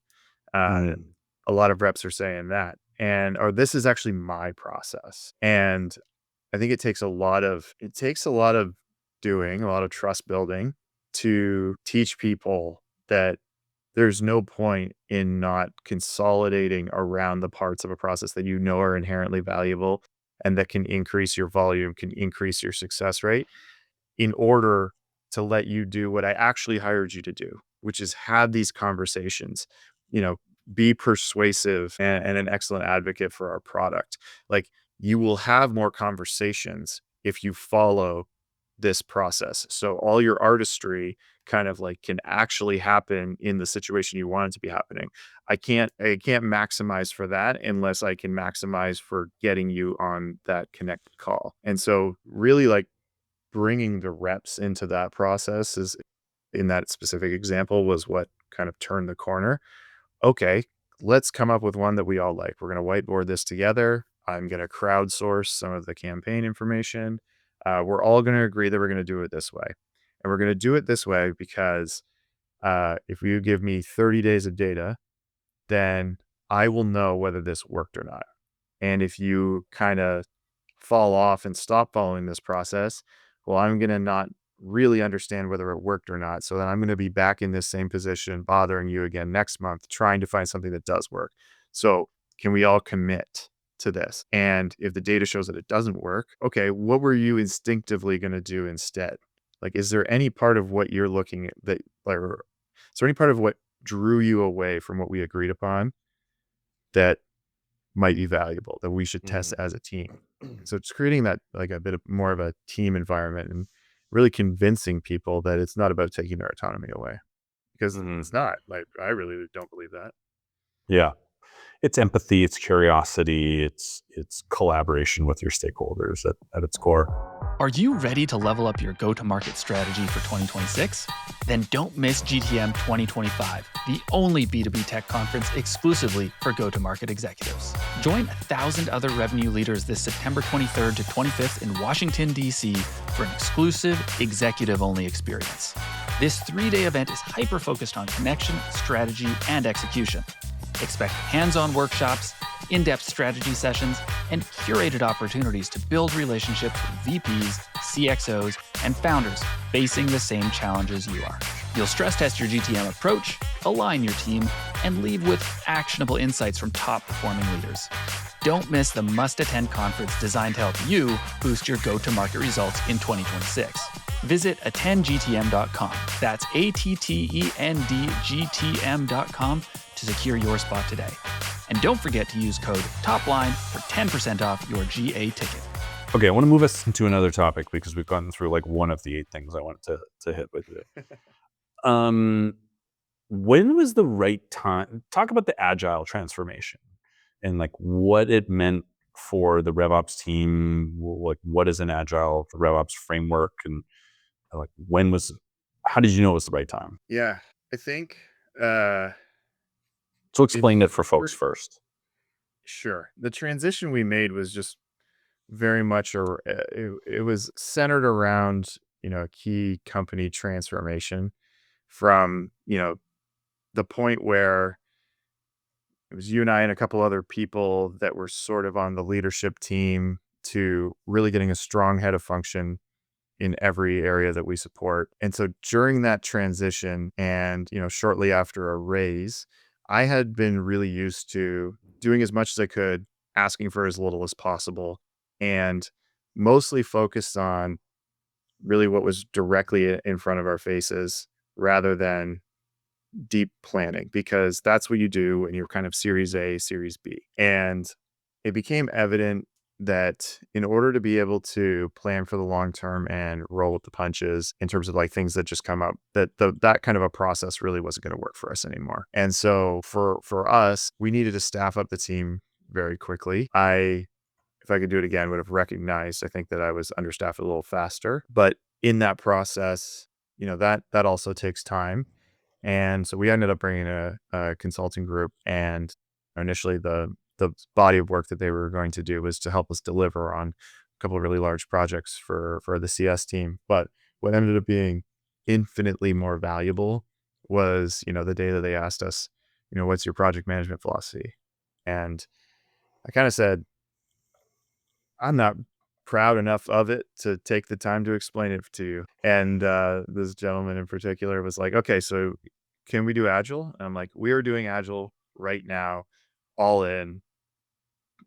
Speaker 4: Uh,
Speaker 3: Mm.
Speaker 4: a lot of reps are saying that, or this is actually my process. And I think it takes a lot of doing, a lot of trust building to teach people that there's no point in not consolidating around the parts of a process that you know are inherently valuable and that can increase your volume, can increase your success rate in order to let you do what I actually hired you to do, which is have these conversations, you know, be persuasive and an excellent advocate for our product. Like you will have more conversations if you follow this process. So all your artistry kind of like can actually happen in the situation you want it to be happening. I can't maximize for that unless I can maximize for getting you on that connected call. And so really like bringing the reps into that process is in that specific example was what kind of turned the corner. Okay, let's come up with one that we all like. We're going to whiteboard this together. I'm going to crowdsource some of the campaign information. We're all going to agree that we're going to do it this way. And we're going to do it this way because if you give me 30 days of data, then I will know whether this worked or not. And if you kind of fall off and stop following this process, well, I'm going to not really understand whether it worked or not. So then I'm going to be back in this same position, bothering you again next month, trying to find something that does work. So can we all commit to this? And if the data shows that it doesn't work, okay, what were you instinctively going to do instead? Like, is there any part of what you're looking at that, or is there any part of what drew you away from what we agreed upon that might be valuable that we should test as a team? So it's creating that like a bit of more of a team environment and really convincing people that it's not about taking their autonomy away because
Speaker 3: Mhm.
Speaker 4: it's not. Like I really don't believe that.
Speaker 3: Yeah. It's empathy, it's curiosity, it's collaboration with your stakeholders at its core.
Speaker 2: Are you ready to level up your go-to-market strategy for 2026? Then don't miss GTM 2025, the only B2B tech conference exclusively for go-to-market executives. Join 1,000 other revenue leaders this September 23rd to 25th in Washington, D.C. for an exclusive executive-only experience. This 3-day event is hyper-focused on connection, strategy, and execution. Expect hands-on workshops, in-depth strategy sessions, and curated opportunities to build relationships with VPs, CXOs, and founders facing the same challenges you are. You'll stress test your GTM approach, align your team, and leave with actionable insights from top-performing leaders. Don't miss the must-attend conference designed to help you boost your go-to-market results in 2026. Visit attendgtm.com. That's ATTENDGTM.com to secure your spot today. And don't forget to use code TOPLINE for 10% off your GA ticket.
Speaker 3: Okay, I want to move us into another topic because we've gotten through like one of the 8 things I wanted to hit with you. When was the right time? Talk about the agile transformation and like what it meant for the RevOps team. Like what is an agile RevOps framework, and like how did you know it was the right time?
Speaker 4: Yeah, I think
Speaker 3: So
Speaker 4: if
Speaker 3: explain it for
Speaker 4: we're
Speaker 3: folks first.
Speaker 4: sure the transition we made was just very much it was centered around a key company transformation from the point where it was you and I and a couple other people that were sort of on the leadership team to really getting a strong head of function in every area that we support. And so during that transition and, shortly after a raise, I had been really used to doing as much as I could, asking for as little as possible, and mostly focused on really what was directly in front of our faces rather than deep planning, because that's what you do when you're kind of series A, series B. And it became evident that in order to be able to plan for the long term and roll with the punches in terms of like things that just come up, that kind of a process really wasn't going to work for us anymore. And so for us, we needed to staff up the team very quickly. If I could do it again, would have recognized, I think, that I was understaffed a little faster. But in that process, that also takes time. And so we ended up bringing a consulting group, and initially the the body of work that they were going to do was to help us deliver on a couple of really large projects for the CS team. But what ended up being infinitely more valuable was, the day that they asked us, what's your project management philosophy? And I kind of said, I'm not proud enough of it to take the time to explain it to you. And this gentleman in particular was like, okay, so can we do Agile? And I'm like, we are doing Agile right now, all in,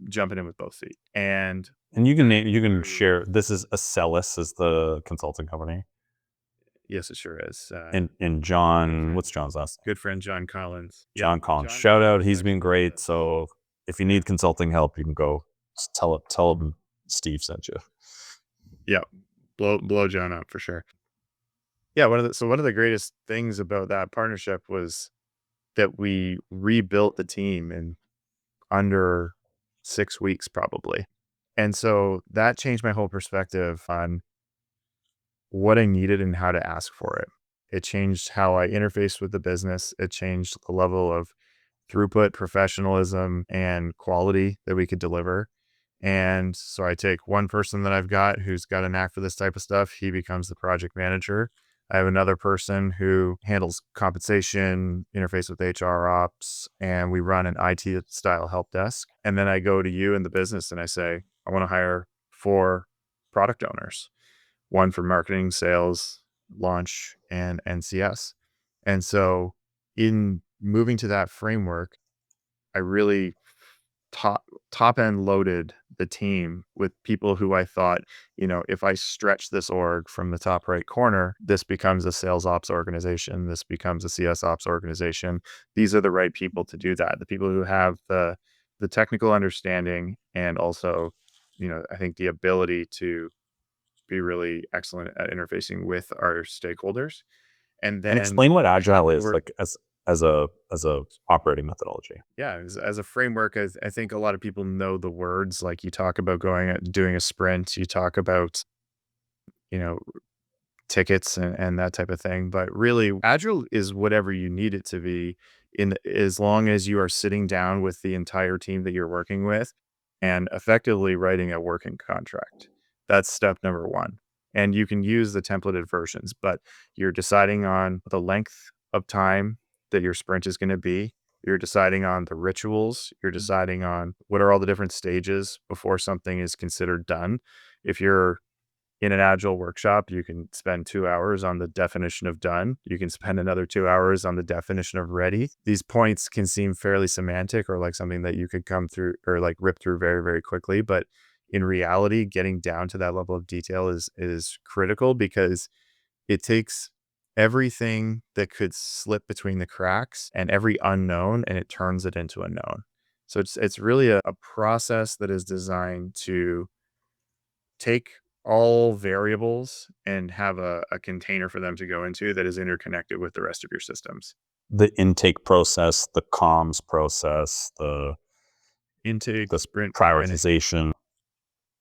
Speaker 4: jumping in with both feet. And
Speaker 3: you can share, this is Acellus is the consulting company.
Speaker 4: yes, it sure is.
Speaker 3: And John, what's John's last name?
Speaker 4: Good friend, John Collins.
Speaker 3: John Collins. Shout out. He's been great. So if you need consulting help, you can go tell him Steve sent you.
Speaker 4: Yeah. Blow John up for sure. Yeah. One of the greatest things about that partnership was that we rebuilt the team in under 6 weeks, probably. And so that changed my whole perspective on what I needed and how to ask for it. It changed how I interfaced with the business. It changed the level of throughput, professionalism, and quality that we could deliver. And so I take one person that I've got who's got a knack for this type of stuff. He becomes the project manager. I have another person who handles compensation, interface with HR ops, and we run an IT style help desk. And then I go to you in the business and I say, I want to hire 4 product owners, one for marketing, sales, launch, and NCS. And so in moving to that framework, I really top end loaded the team with people who I thought, if I stretch this org from the top right corner, this becomes a sales ops organization. This becomes a CS ops organization. These are the right people to do that. The people who have the technical understanding and also, I think the ability to be really excellent at interfacing with our stakeholders. And then
Speaker 3: explain what Agile is, like as a operating methodology.
Speaker 4: Yeah, as a framework, I think a lot of people know the words. Like you talk about doing a sprint, you talk about, tickets and that type of thing. But really, Agile is whatever you need it to be, as long as you are sitting down with the entire team that you're working with and effectively writing a working contract. That's step number 1. And you can use the templated versions, but you're deciding on the length of time that your sprint is going to be. You're deciding on the rituals. You're deciding on what are all the different stages before something is considered done. If you're in an Agile workshop, you can spend 2 hours on the definition of done. You can spend another 2 hours on the definition of ready. These points can seem fairly semantic or like something that you could come through or like rip through very, very quickly. But in reality, getting down to that level of detail is critical because it takes everything that could slip between the cracks and every unknown, and it turns it into a known. So it's really a process that is designed to take all variables and have a container for them to go into that is interconnected with the rest of your systems.
Speaker 3: The intake process, the comms process, the
Speaker 4: intake,
Speaker 3: the
Speaker 4: sprint
Speaker 3: prioritization.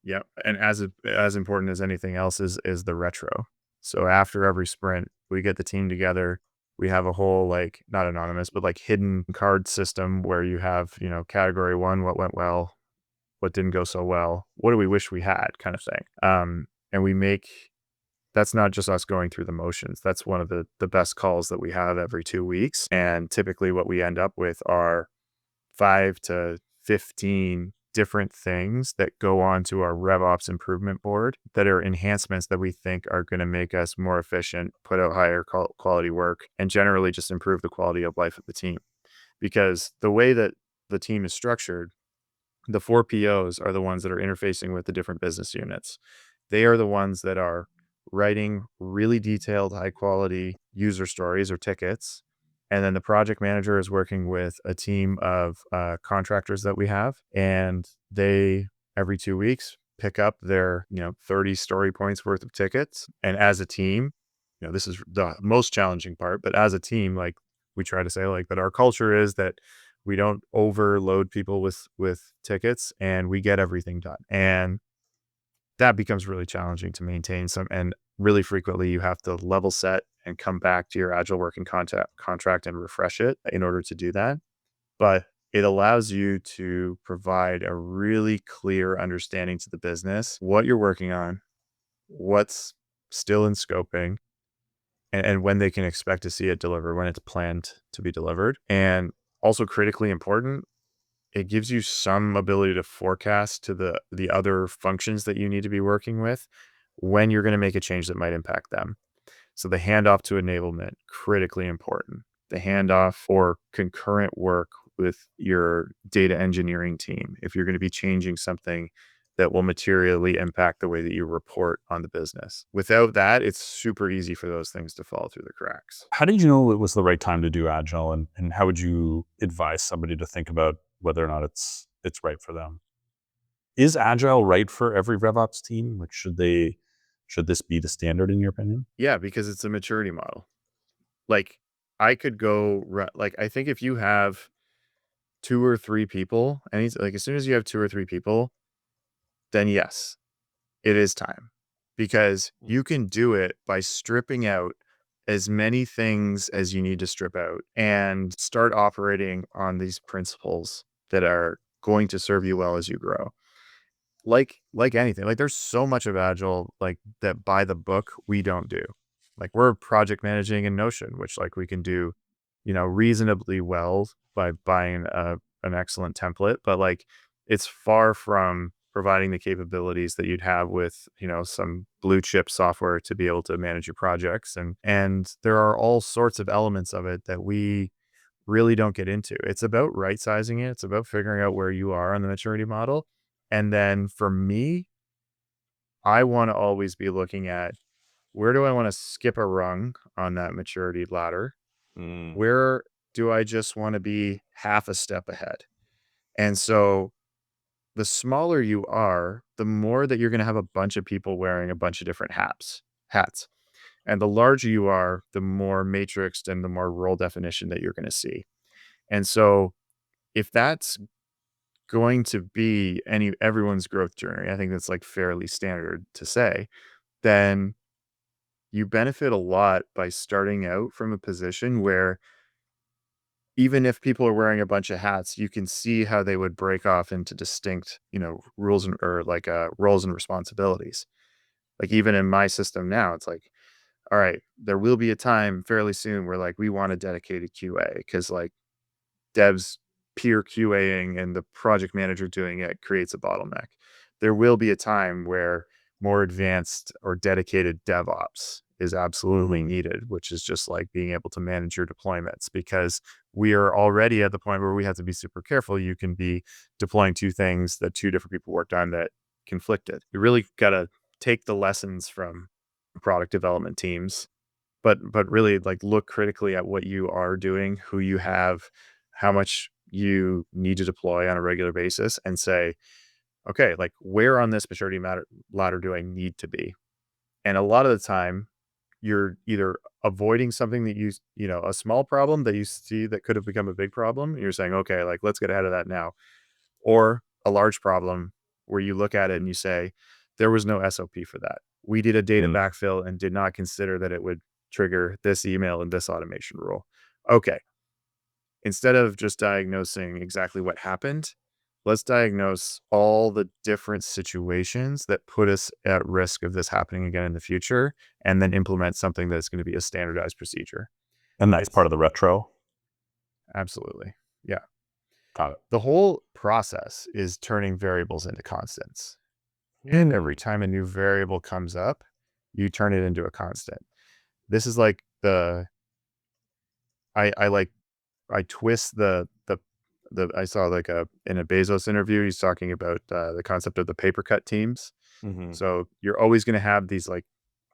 Speaker 4: Yeah, and as important as anything else is the retro. So after every sprint, we get the team together. We have a whole like not anonymous, but like hidden card system where you have category 1, what went well, what didn't go so well, what do we wish we had, kind of thing. And that's not just us going through the motions. That's one of the best calls that we have every 2 weeks. And typically what we end up with are 5 to 15 different things that go onto our RevOps improvement board that are enhancements that we think are going to make us more efficient, put out higher quality work, and generally just improve the quality of life of the team. Because the way that the team is structured, the 4 POs are the ones that are interfacing with the different business units. They are the ones that are writing really detailed, high quality user stories or tickets. And then the project manager is working with a team of contractors that we have. And they, every 2 weeks, pick up their 30 story points worth of tickets. And as a team, this is the most challenging part, but as a team, like we try to say like that our culture is that we don't overload people with tickets and we get everything done. And that becomes really challenging to maintain and really frequently you have to level set and come back to your Agile working contract and refresh it in order to do that. But it allows you to provide a really clear understanding to the business, what you're working on, what's still in scoping, and when they can expect to see it delivered, when it's planned to be delivered. And also critically important, it gives you some ability to forecast to the other functions that you need to be working with when you're going to make a change that might impact them. So the handoff to enablement, critically important. The handoff or concurrent work with your data engineering team if you're going to be changing something that will materially impact the way that you report on the business. Without that, it's super easy for those things to fall through the cracks.
Speaker 3: How did you know it was the right time to do agile, and how would you advise somebody to think about whether or not it's right for them? Is agile right for every RevOps team? Like, should this be the standard in your opinion?
Speaker 4: Yeah, because it's a maturity model. Like I could go like I think if you have 2 or 3 people, and like as soon as you have 2 or 3 people, then yes, it is time, because you can do it by stripping out as many things as you need to strip out and start operating on these principles that are going to serve you well as you grow. Like anything, like there's so much of agile like that by the book we don't do. Like we're project managing in Notion, which like we can do, reasonably well by buying an excellent template, but like it's far from providing the capabilities that you'd have with, some blue chip software to be able to manage your projects. And there are all sorts of elements of it that we really don't get into. It's about right sizing it. It's about figuring out where you are on the maturity model. And then for me, I want to always be looking at, where do I want to skip a rung on that maturity ladder?
Speaker 3: Mm.
Speaker 4: Where do I just want to be half a step ahead? And so the smaller you are, the more that you're going to have a bunch of people wearing a bunch of different hats. And the larger you are, the more matrixed and the more role definition that you're going to see. And so if that's going to be everyone's growth journey, I think that's like fairly standard to say, then you benefit a lot by starting out from a position where even if people are wearing a bunch of hats, you can see how they would break off into distinct, rules or like roles and responsibilities. Like even in my system now, it's like, all right, there will be a time fairly soon where like we want a dedicated QA because like devs peer QAing and the project manager doing it creates a bottleneck. There will be a time where more advanced or dedicated DevOps is absolutely needed, which is just like being able to manage your deployments, because we are already at the point where we have to be super careful. You can be deploying 2 things that 2 different people worked on that conflicted. You really got to take the lessons from product development teams, but really like look critically at what you are doing, who you have, how much you need to deploy on a regular basis, and say, okay, like where on this maturity ladder do I need to be? And a lot of the time you're either avoiding something that a small problem that you see that could have become a big problem. And you're saying, okay, like let's get ahead of that now. Or a large problem where you look at it and you say, there was no SOP for that. We did a data backfill and did not consider that it would trigger this email and this automation rule. Okay. Instead of just diagnosing exactly what happened, let's diagnose all the different situations that put us at risk of this happening again in the future, and then implement something that's going to be a standardized procedure.
Speaker 3: And that's part of the retro.
Speaker 4: Absolutely. Yeah.
Speaker 3: Got it.
Speaker 4: The whole process is turning variables into constants. And every time a new variable comes up, you turn it into a constant. This is like I twist I saw like in a Bezos interview, he's talking about the concept of the paper cut teams.
Speaker 3: Mm-hmm.
Speaker 4: So you're always going to have these, like,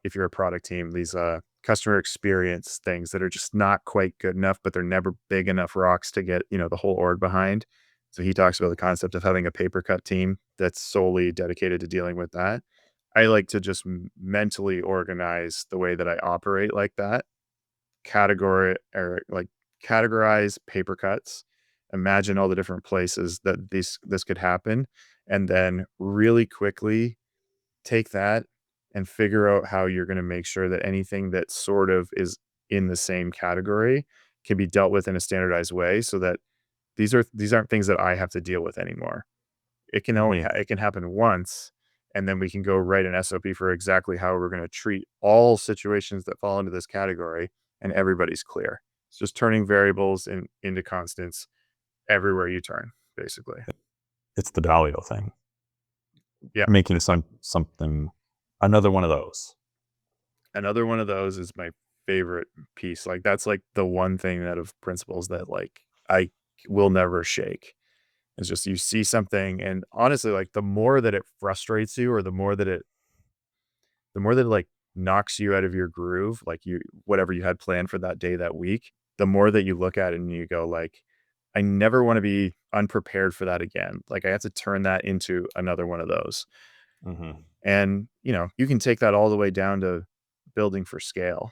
Speaker 4: if you're a product team, these customer experience things that are just not quite good enough, but they're never big enough rocks to get, the whole org behind. So he talks about the concept of having a paper cut team that's solely dedicated to dealing with that. I like to just mentally organize the way that I operate like that. Categorize paper cuts, imagine all the different places that this could happen, and then really quickly take that and figure out how you're going to make sure that anything that sort of is in the same category can be dealt with in a standardized way, so that these aren't things that I have to deal with anymore. It can only it can happen once, and then we can go write an SOP for exactly how we're going to treat all situations that fall into this category, and everybody's clear. It's just turning variables into constants everywhere you turn, basically.
Speaker 3: It's the Dalio thing.
Speaker 4: Yeah.
Speaker 3: Making something, another one of those.
Speaker 4: Another one of those is my favorite piece. Like, that's like the one thing out of principles that like I will never shake. It's just you see something, and honestly, like the more that it frustrates you, or the more that it like knocks you out of your groove, like you whatever you had planned for that day, that week, the more that you look at it and you go like, I never want to be unprepared for that again. Like I have to turn that into another one of those. And you can take that all the way down to building for scale.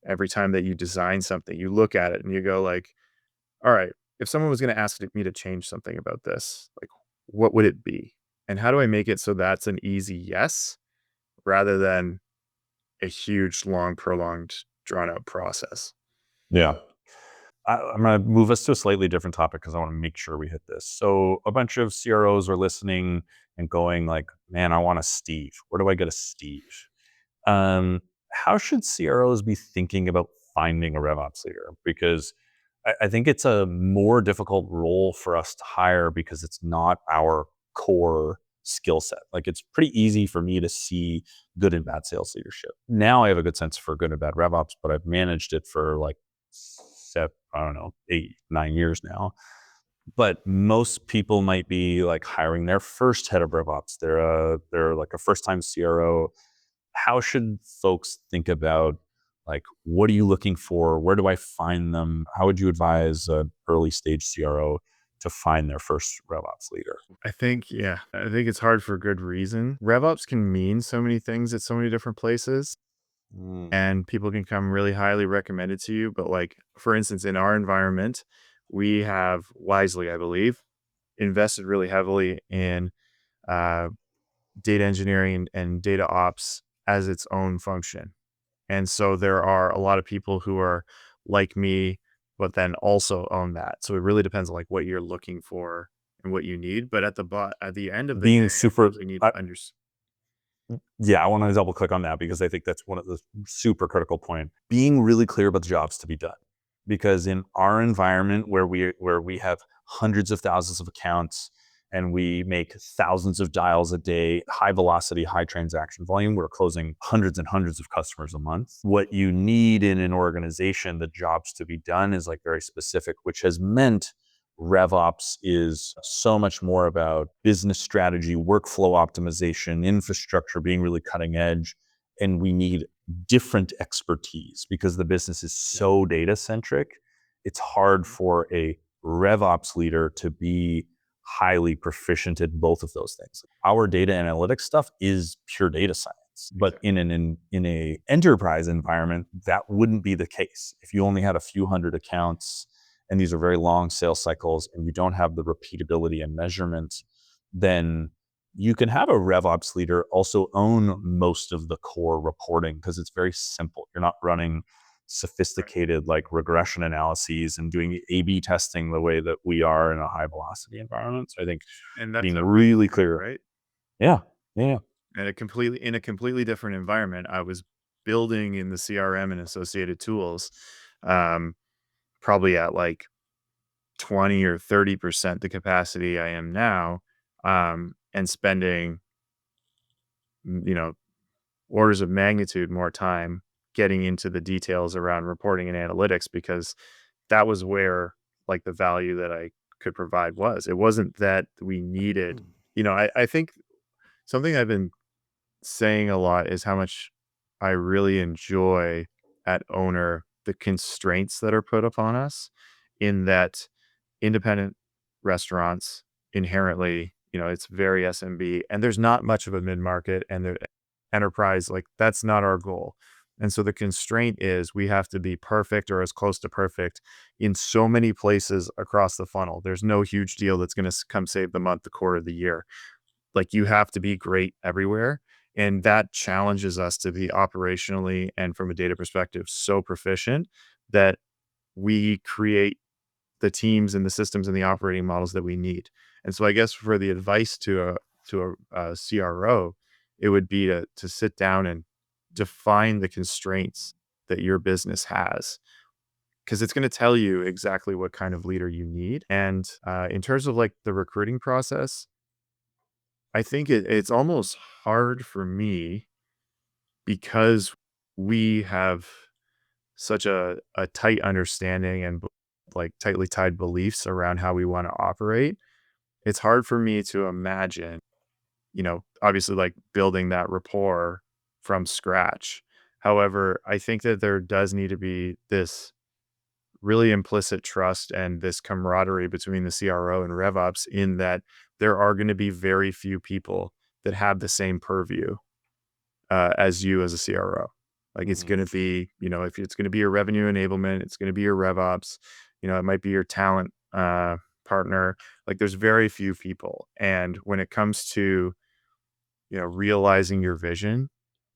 Speaker 4: Every time that you design something, you look at it and you go like, all right, if someone was going to ask me to change something about this, like what would it be? And how do I make it so that's an easy yes rather than a huge, long, prolonged, drawn out process?
Speaker 3: Yeah. I'm going to move us to a slightly different topic because I want to make sure we hit this. So a bunch of CROs are listening and going like, man, I want a Steve. Where do I get a Steve? How should CROs be thinking about finding a RevOps leader? Because I think it's a more difficult role for us to hire because it's not our core skill set. Like it's pretty easy for me to see good and bad sales leadership. Now I have a good sense for good and bad RevOps, but I've managed it for like 8, 9 years now. But most people might be like hiring their first head of RevOps. They're like a first time CRO. How should folks think about like, what are you looking for? Where do I find them? How would you advise an early stage CRO to find their first RevOps leader?
Speaker 4: I think it's hard for good reason. RevOps can mean so many things at so many different places, and people can come really highly recommended to you. But like, for instance, in our environment, we have wisely, I believe, invested really heavily in data engineering and data ops as its own function. And so there are a lot of people who are like me, but then also own that. So it really depends on like what you're looking for and what you need. But at the end of the
Speaker 3: Being
Speaker 4: day,
Speaker 3: super,
Speaker 4: you need to understand.
Speaker 3: yeah, I want to double click on that because I think that's one of the super critical point. Being really clear about the jobs to be done, because in our environment where we have hundreds of thousands of accounts and we make thousands of dials a day, high velocity, high transaction volume, we're closing hundreds and hundreds of customers a month. What you need in an organization, the jobs to be done is like very specific, which has meant RevOps is so much more about business strategy, workflow optimization, infrastructure, being really cutting edge. And we need different expertise because the business is so data centric. It's hard for a RevOps leader to be highly proficient at both of those things. Our data analytics stuff is pure data science, but in a enterprise environment, that wouldn't be the case. If you only had a few hundred accounts, and these are very long sales cycles, and you don't have the repeatability and measurement, then you can have a RevOps leader also own most of the core reporting because it's very simple. You're not running sophisticated like regression analyses and doing A/B testing the way that we are in a high velocity environment. So I think being really clear,
Speaker 4: right?
Speaker 3: Yeah.
Speaker 4: And in a completely different environment, I was building in the CRM and associated tools, probably at like 20 or 30% the capacity I am now, and spending, orders of magnitude more time getting into the details around reporting and analytics, because that was where like the value that I could provide was. It wasn't that we needed, I think something I've been saying a lot is how much I really enjoy at Owner the constraints that are put upon us, in that independent restaurants inherently, it's very SMB, and there's not much of a mid-market and the enterprise, like that's not our goal. And so the constraint is we have to be perfect or as close to perfect in so many places across the funnel. There's no huge deal that's going to come save the month, the quarter, the year. Like you have to be great everywhere. And that challenges us to be operationally and from a data perspective so proficient that we create the teams and the systems and the operating models that we need. And so I guess for the advice to a CRO, it would be to sit down and define the constraints that your business has, because it's going to tell you exactly what kind of leader you need. And in terms of like the recruiting process, I think it's almost hard for me because we have such a tight understanding and like tightly tied beliefs around how we want to operate. It's hard for me to imagine, obviously like building that rapport from scratch. However, I think that there does need to be this really implicit trust and this camaraderie between the CRO and RevOps, in that there are going to be very few people that have the same purview as you as a CRO. Like it's going to be, if it's going to be your revenue enablement, it's going to be your RevOps, it might be your talent partner. Like there's very few people. And when it comes to, realizing your vision,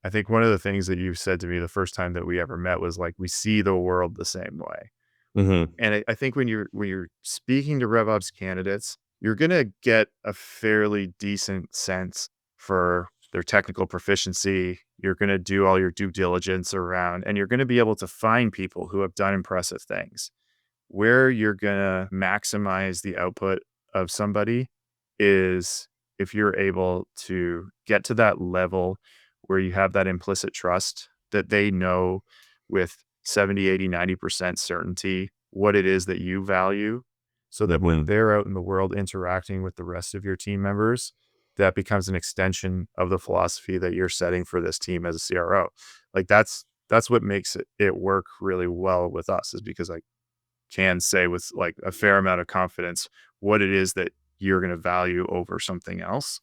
Speaker 4: I think one of the things that you said to me the first time that we ever met was like, we see the world the same way. And I think when you're speaking to RevOps candidates, you're going to get a fairly decent sense for their technical proficiency. You're going to do all your due diligence around, and you're going to be able to find people who have done impressive things. Where you're going to maximize the output of somebody is if you're able to get to that level where you have that implicit trust that they know with 70, 80, 90% certainty what it is that you value, so that when they're out in the world interacting with the rest of your team members, that becomes an extension of the philosophy that you're setting for this team as a CRO. Like that's what makes it work really well with us, is because I can say with like a fair amount of confidence what it is that you're going to value over something else.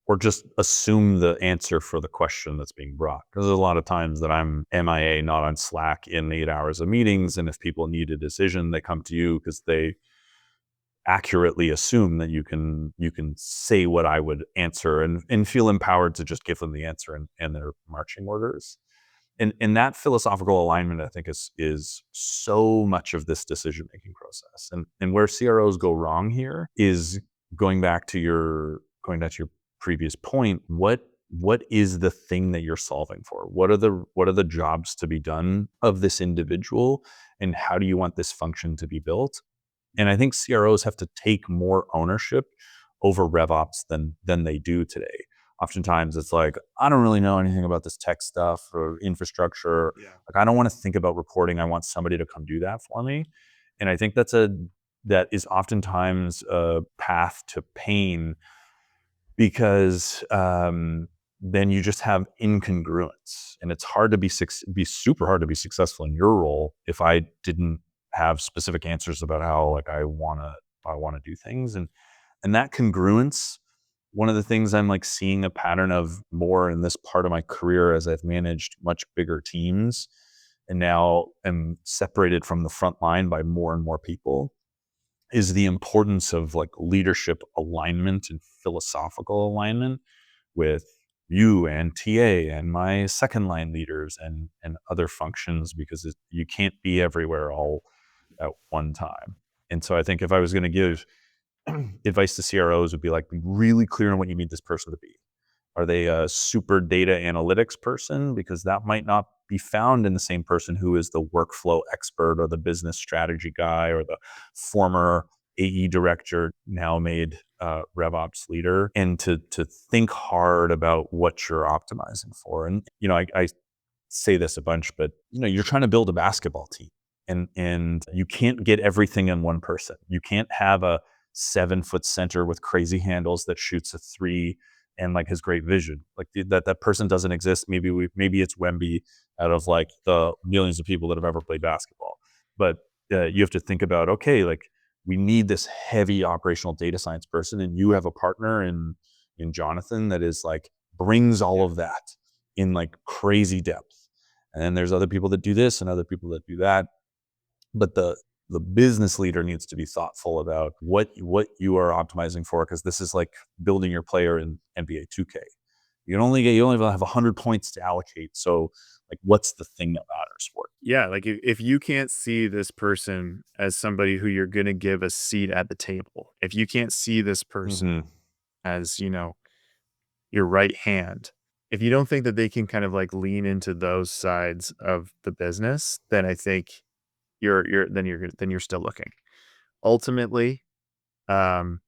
Speaker 3: Or just assume the answer for the question that's being brought. Because there's a lot of times that I'm MIA, not on Slack, in 8 hours of meetings. And if people need a decision, they come to you because they accurately assume that you can say what I would answer, and feel empowered to just give them the answer and their marching orders. And that philosophical alignment, I think, is so much of this decision-making process. And where CROs go wrong here is going back to your previous point. What is the thing that you're solving for? What are the jobs to be done of this individual, and how do you want this function to be built? And I think CROs have to take more ownership over RevOps than they do today. Oftentimes it's like, I don't really know anything about this tech stuff or infrastructure.
Speaker 4: Yeah.
Speaker 3: Like, I don't want to think about reporting. I want somebody to come do that for me. And I think that is oftentimes a path to pain, because then you just have incongruence, and it's hard to be super hard to be successful in your role if I didn't have specific answers about how like I want to do things. And that congruence, one of the things I'm like seeing a pattern of more in this part of my career as I've managed much bigger teams and now am separated from the front line by more and more people, is the importance of like leadership alignment and philosophical alignment with you and TA and my second line leaders and other functions, because you can't be everywhere all at one time. And so I think if I was going to give advice to CROs, would be like, be really clear on what you need this person to be. Are they a super data analytics person? Because that might not be found in the same person who is the workflow expert or the business strategy guy or the former AE director, now made RevOps leader. And to think hard about what you're optimizing for. And, I say this a bunch, but, you're trying to build a basketball team. And you can't get everything in one person. You can't have a 7-foot center with crazy handles that shoots a 3 and like has great vision. Like that person doesn't exist. Maybe it's Wemby out of like the millions of people that have ever played basketball. But you have to think about, okay, like we need this heavy operational data science person, and you have a partner in Jonathan that is like brings all of that in like crazy depth. And then there's other people that do this and other people that do that. But the business leader needs to be thoughtful about what you are optimizing for, because this is like building your player in NBA 2K. You only have 100 points to allocate. So Like, what's the thing that matters for
Speaker 4: Yeah, like if you can't see this person as somebody who you're going to give a seat at the table, if you can't see this
Speaker 3: you?
Speaker 4: person as, your right hand, if you don't think that they can kind of like lean into those sides of the business, then I think you're still looking. Ultimately, um,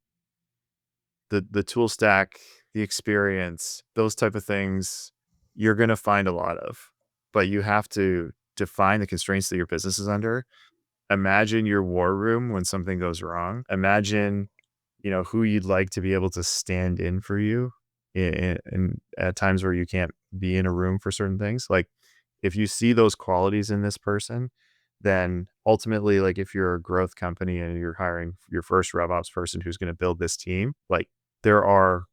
Speaker 4: the tool stack, the experience, those type of things, you're going to find a lot of, but you have to define the constraints that your business is under. Imagine your war room when something goes wrong. Imagine, who you'd like to be able to stand in for you in at times where you can't be in a room for certain things. Like if you see those qualities in this person, then ultimately, like if you're a growth company and you're hiring your first RevOps person who's going to build this team, like there are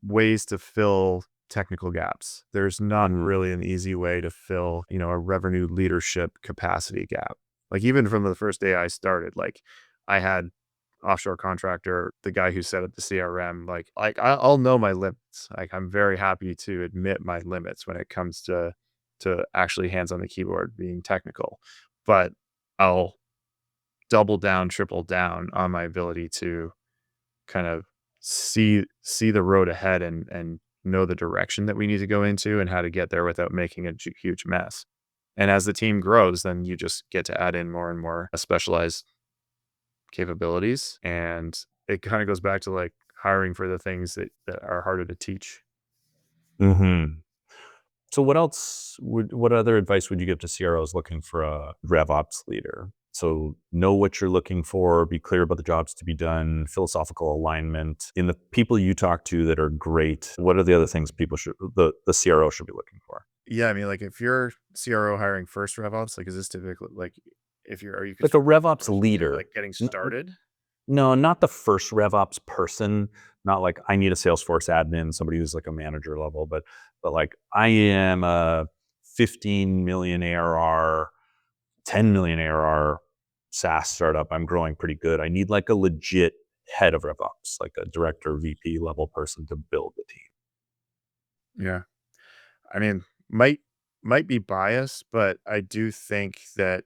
Speaker 4: ways to fill technical gaps. There's not really an easy way to fill, a revenue leadership capacity gap. Like even from the first day I started, like I had offshore contractor, the guy who set up the CRM, I'll know my limits. Like I'm very happy to admit my limits when it comes to actually hands on the keyboard being technical, but I'll double down, triple down on my ability to kind of see the road ahead and know the direction that we need to go into and how to get there without making a huge mess. And as the team grows, then you just get to add in more and more specialized capabilities. And it kind of goes back to like hiring for the things that are harder to teach.
Speaker 3: So what other advice would you give to CROs looking for a RevOps leader? So know what you're looking for, be clear about the jobs to be done, philosophical alignment. In the people you talk to that are great, what are the other things the CRO should be looking for?
Speaker 4: Yeah, I mean, like if you're CRO hiring first RevOps, like is this typically like are you
Speaker 3: Like a RevOps leader.
Speaker 4: like getting started?
Speaker 3: No, not the first RevOps person. Not like I need a Salesforce admin, somebody who's like a manager level, but like I am a 15 million ARR, 10 million ARR SaaS startup. I'm growing pretty good. I need like a legit head of RevOps, like a director, VP level person to build the team.
Speaker 4: Yeah. I mean, might be biased, but I do think that,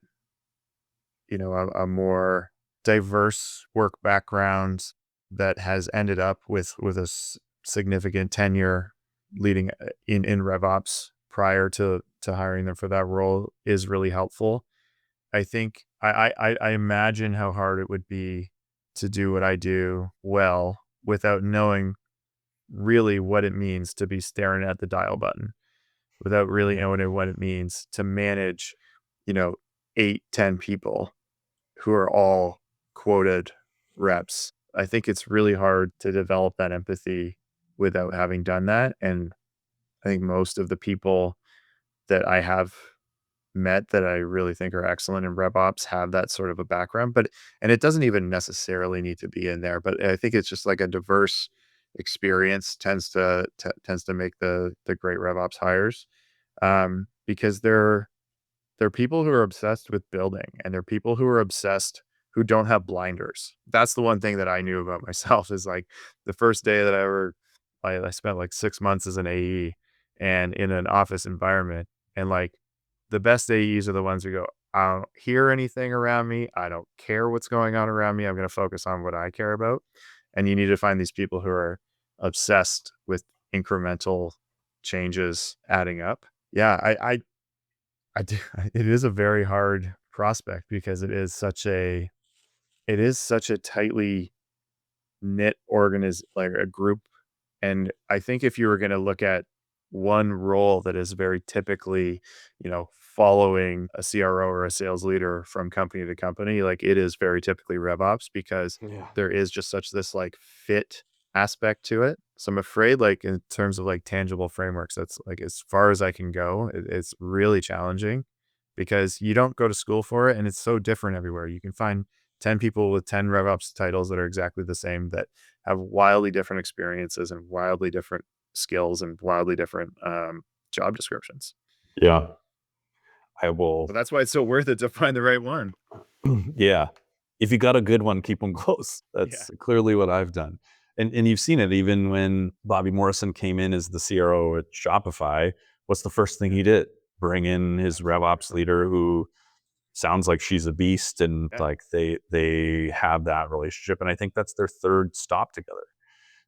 Speaker 4: a more diverse work background that has ended up with a significant tenure leading in RevOps prior to hiring them for that role is really helpful. I think I imagine how hard it would be to do what I do well without knowing really what it means to be staring at the dial button, without really knowing what it means to manage, you know, 8, 10 people who are all quoted reps. I think it's really hard to develop that empathy without having done that. And I think most of the people that I have met that I really think are excellent in RevOps have that sort of a background, and it doesn't even necessarily need to be in there, but I think it's just like a diverse experience tends to make the great RevOps hires, because they're people who are obsessed with building, and they're people who are obsessed who don't have blinders. That's the one thing that I knew about myself is like the first day that I spent like 6 months as an AE and in an office environment, and like the best AEs are the ones who go, I don't hear anything around me. I don't care what's going on around me. I'm going to focus on what I care about. And you need to find these people who are obsessed with incremental changes adding up. Yeah, I do. It is a very hard prospect because it is such a tightly knit like a group. And I think if you were going to look at one role that is very typically, following a CRO or a sales leader from company to company, like it is very typically RevOps because there is just such this like fit aspect to it. So I'm afraid like in terms of like tangible frameworks, that's like as far as I can go. It's really challenging because you don't go to school for it and it's so different everywhere. You can find 10 people with 10 RevOps titles that are exactly the same that have wildly different experiences and wildly different skills and wildly different job descriptions.
Speaker 3: Yeah. I will.
Speaker 4: But that's why it's so worth it to find the right one.
Speaker 3: Yeah. If you got a good one, keep them close. That's clearly what I've done. And you've seen it even when Bobby Morrison came in as the CRO at Shopify. What's the first thing he did? bring in his RevOps leader who sounds like she's a beast, and like they have that relationship. And I think that's their third stop together.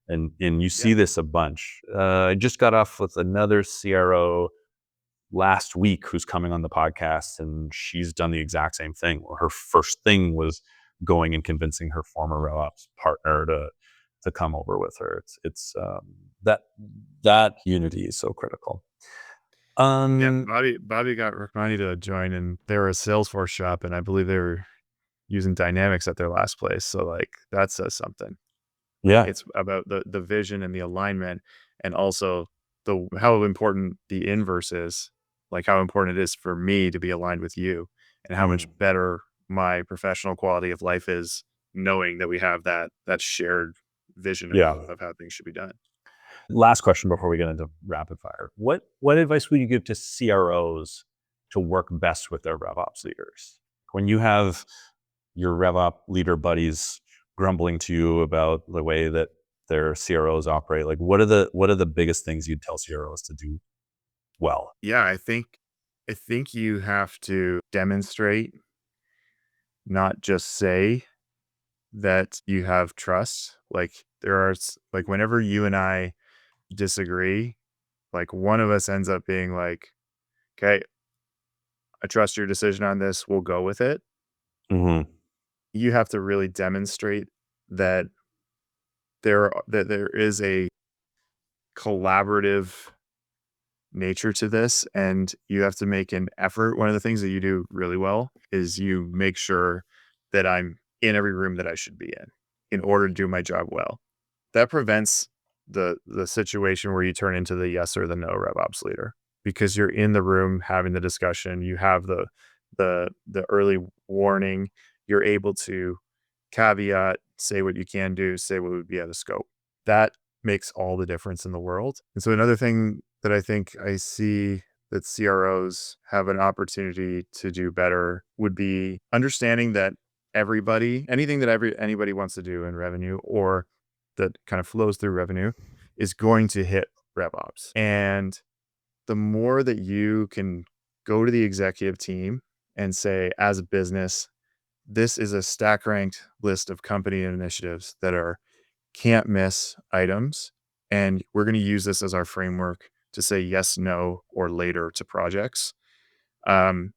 Speaker 3: And you see this a bunch. I just got off with another CRO last week who's coming on the podcast, and she's done the exact same thing. Her first thing was going and convincing her former RevOps partner to come over with her. It's that unity is so critical.
Speaker 4: Bobby got Rachmani to join, and they were a Salesforce shop, and I believe they were using Dynamics at their last place. So like that says something.
Speaker 3: Yeah,
Speaker 4: It's about the vision and the alignment, and also how important the inverse is, like how important it is for me to be aligned with you, and how much better my professional quality of life is knowing that we have that shared vision of how things should be done.
Speaker 3: Last question before we get into rapid fire. What advice would you give to CROs to work best with their RevOps leaders? When you have your RevOps leader buddies grumbling to you about the way that their CROs operate, like what are the biggest things you'd tell CROs to do well?
Speaker 4: Yeah, I think you have to demonstrate, not just say that you have trust. Like like whenever you and I disagree, like one of us ends up being like, okay, I trust your decision on this. We'll go with it.
Speaker 3: Mm-hmm.
Speaker 4: You have to really demonstrate that there is a collaborative nature to this, and you have to make an effort. One of the things that you do really well is you make sure that I'm in every room that I should be in order to do my job well. That prevents the situation where you turn into the yes or the no RevOps leader, because you're in the room having the discussion. You have the early warning. You're able to caveat, say what you can do, say what would be out of scope. That makes all the difference in the world. And so another thing that I think I see that CROs have an opportunity to do better would be understanding that anything that anybody wants to do in revenue, or that kind of flows through revenue, is going to hit RevOps. And the more that you can go to the executive team and say, as a business, this is a stack ranked list of company initiatives that are can't miss items, and we're going to use this as our framework to say yes, no, or later to projects. The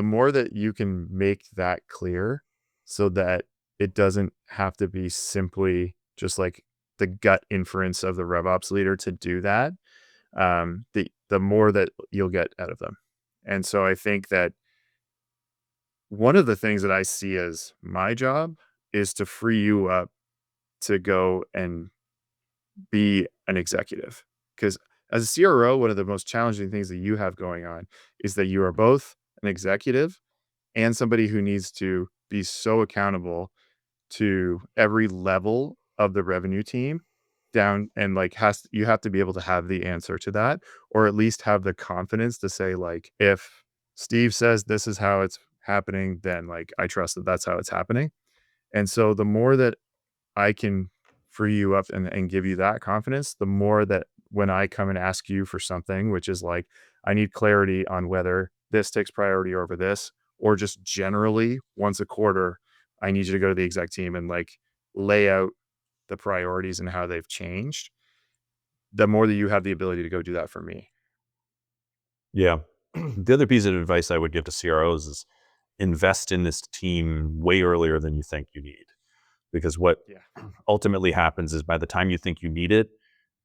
Speaker 4: more that you can make that clear, so that it doesn't have to be simply just like the gut inference of the RevOps leader to do that, the more that you'll get out of them. And so I think that one of the things that I see as my job is to free you up to go and be an executive. Because as a CRO, one of the most challenging things that you have going on is that you are both an executive and somebody who needs to be so accountable to every level of the revenue team down, and like you have to be able to have the answer to that, or at least have the confidence to say, like, if Steve says this is how it's happening, then like I trust that that's how it's happening. And so the more that I can free you up and give you that confidence, the more that when I come and ask you for something, which is like, I need clarity on whether this takes priority over this, or just generally once a quarter, I need you to go to the exec team and like lay out the priorities and how they've changed, the more that you have the ability to go do that for me.
Speaker 3: Yeah. The other piece of advice I would give to CROs is invest in this team way earlier than you think you need. Because what ultimately happens is by the time you think you need it,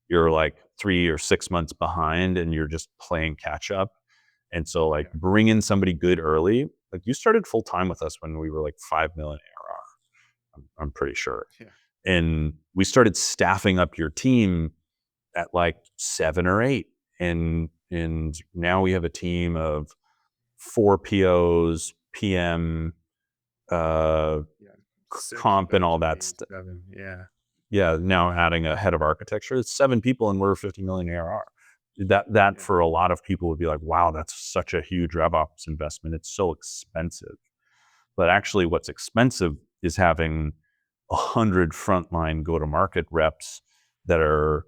Speaker 3: you're like 3 or 6 months behind, and you're just playing catch up. And so like bring in somebody good early. Like you started full time with us when we were like 5 million ARR. I'm pretty sure.
Speaker 4: Yeah.
Speaker 3: And we started staffing up your team at like 7 or 8. And now we have a team of 4 POs, PM, comp, and all that stuff. Yeah. Now adding a head of architecture, it's 7 people, and we're 50 million ARR. That for a lot of people would be like, wow, that's such a huge RevOps investment. It's so expensive. But actually what's expensive is having 100 frontline go-to-market reps that are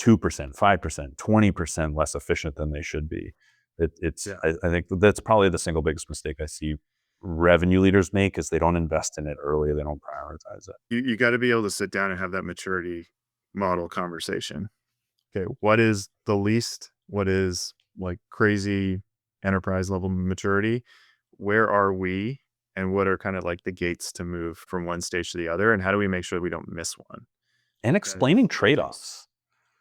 Speaker 3: 2%, 5%, 20% less efficient than they should be. I think that's probably the single biggest mistake I see revenue leaders make is they don't invest in it early. They don't prioritize it.
Speaker 4: You got to be able to sit down and have that maturity model conversation. Okay, what is the least? What is like crazy enterprise level maturity? Where are we? And what are kind of like the gates to move from one stage to the other? And how do we make sure we don't miss one?
Speaker 3: And explaining trade-offs.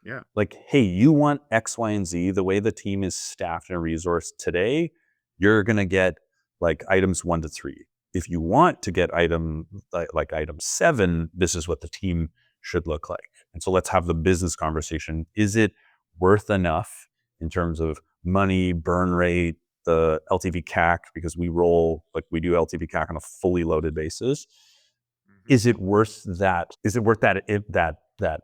Speaker 4: Yeah.
Speaker 3: Like, hey, you want X, Y, and Z. The way the team is staffed and resourced today, you're going to get like items 1 to 3. If you want to get item 7, this is what the team should look like. And so let's have the business conversation. Is it worth enough in terms of money, burn rate, the LTV CAC, because we do LTV CAC on a fully loaded basis. Is it worth that? Is it worth that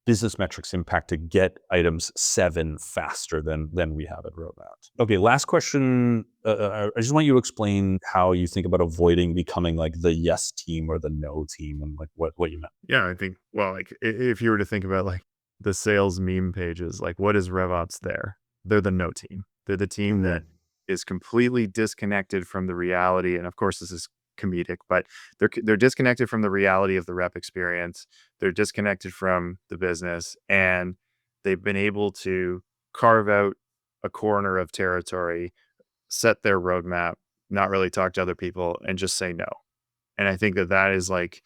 Speaker 3: business metrics impact to get items 7 faster than we have at roadmaps? Okay, last question. I just want you to explain how you think about avoiding becoming like the yes team or the no team, and like what you meant.
Speaker 4: Yeah, I think, well, like if you were to think about like the sales meme pages, like what is RevOps there? They're the no team. They're the team that is completely disconnected from the reality. And of course, this is comedic, but they're disconnected from the reality of the rep experience. They're disconnected from the business, and they've been able to carve out a corner of territory, set their roadmap, not really talk to other people, and just say no. And I think that is like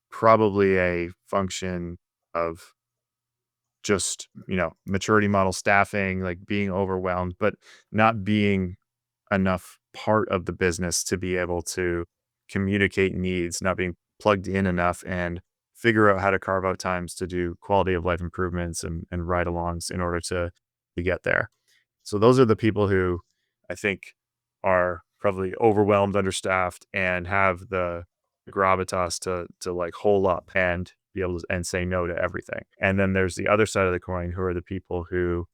Speaker 4: probably a function of just, maturity model staffing, like being overwhelmed, but not being enough part of the business to be able to communicate needs, not being plugged in enough and figure out how to carve out times to do quality of life improvements and ride-alongs in order to get there. So those are the people who I think are probably overwhelmed, understaffed, and have the gravitas to like hole up and be able to and say no to everything. And then there's the other side of the coin, who are the people who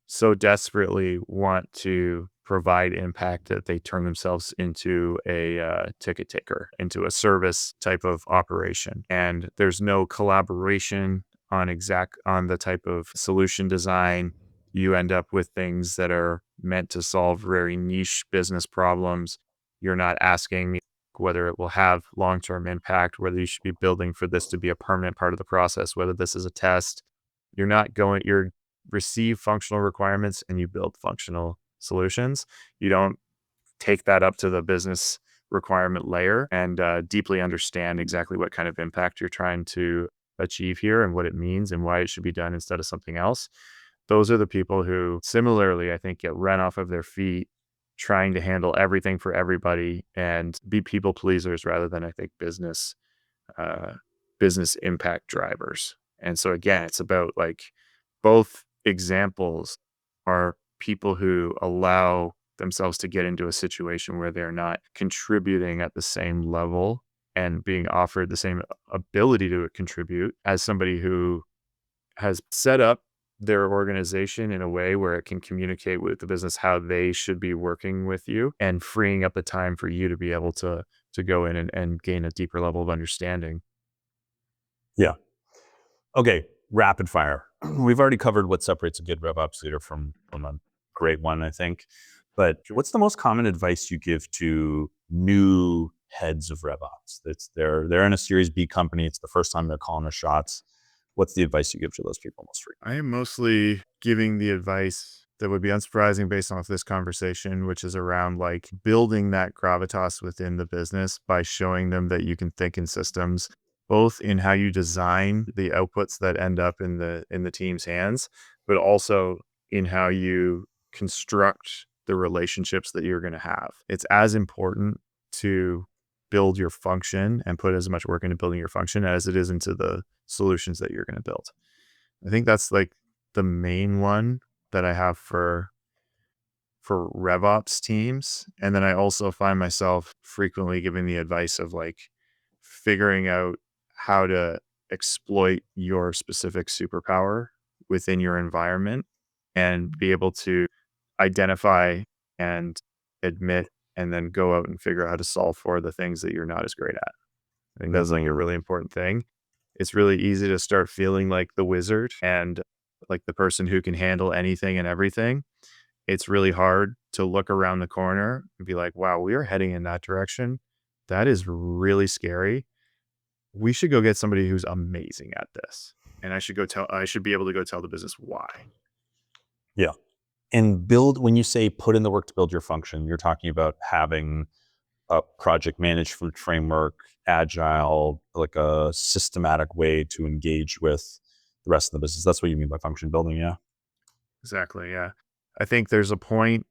Speaker 4: so desperately want to provide impact that they turn themselves into a ticket taker, into a service type of operation. And there's no collaboration on the type of solution design. You end up with things that are meant to solve very niche business problems. You're not asking whether it will have long-term impact, whether you should be building for this to be a permanent part of the process, whether this is a test. You're receive functional requirements and you build functional solutions. You don't take that up to the business requirement layer and deeply understand exactly what kind of impact you're trying to achieve here and what it means and why it should be done instead of something else. Those are the people who similarly, I think, get run off of their feet trying to handle everything for everybody and be people pleasers rather than, I think, business impact drivers. And so again, it's about like both examples are people who allow themselves to get into a situation where they're not contributing at the same level and being offered the same ability to contribute as somebody who has set up their organization in a way where it can communicate with the business how they should be working with you and freeing up the time for you to be able to go in and gain a deeper level of understanding.
Speaker 3: Yeah. Okay. Rapid fire. We've already covered what separates a good RevOps leader from a great one, I think. But what's the most common advice you give to new heads of RevOps? They're in a Series B company. It's the first time they're calling their shots. What's the advice you give to those people most frequently?
Speaker 4: I am mostly giving the advice that would be unsurprising based off this conversation, which is around like building that gravitas within the business by showing them that you can think in systems, both in how you design the outputs that end up in the team's hands, but also in how you construct the relationships that you're going to have. It's as important to build your function and put as much work into building your function as it is into the solutions that you're going to build. I think that's like the main one that I have for RevOps teams. And then I also find myself frequently giving the advice of like figuring out how to exploit your specific superpower within your environment and be able to identify and admit and then go out and figure out how to solve for the things that you're not as great at. I think that's like a really important thing. It's really easy to start feeling like the wizard and like the person who can handle anything and everything. it's really hard to look around the corner and be like, wow, we are heading in that direction. That is really scary. We should go get somebody who's amazing at this. And I should be able to go tell the business why.
Speaker 3: Yeah. And when you say put in the work to build your function, you're talking about having a project management framework, agile, like a systematic way to engage with the rest of the business. That's what you mean by function building, yeah?
Speaker 4: Exactly. Yeah. I think there's a point,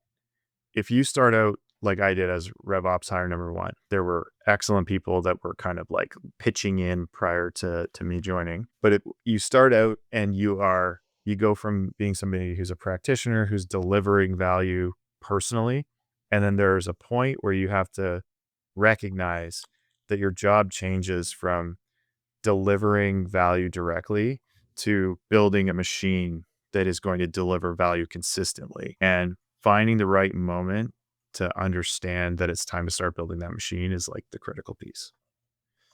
Speaker 4: if you start out like I did as RevOps hire number one, there were excellent people that were kind of like pitching in prior to me joining. But you start out and you go from being somebody who's a practitioner, who's delivering value personally. And then there's a point where you have to recognize that your job changes from delivering value directly to building a machine that is going to deliver value consistently. And finding the right moment to understand that it's time to start building that machine is like the critical piece.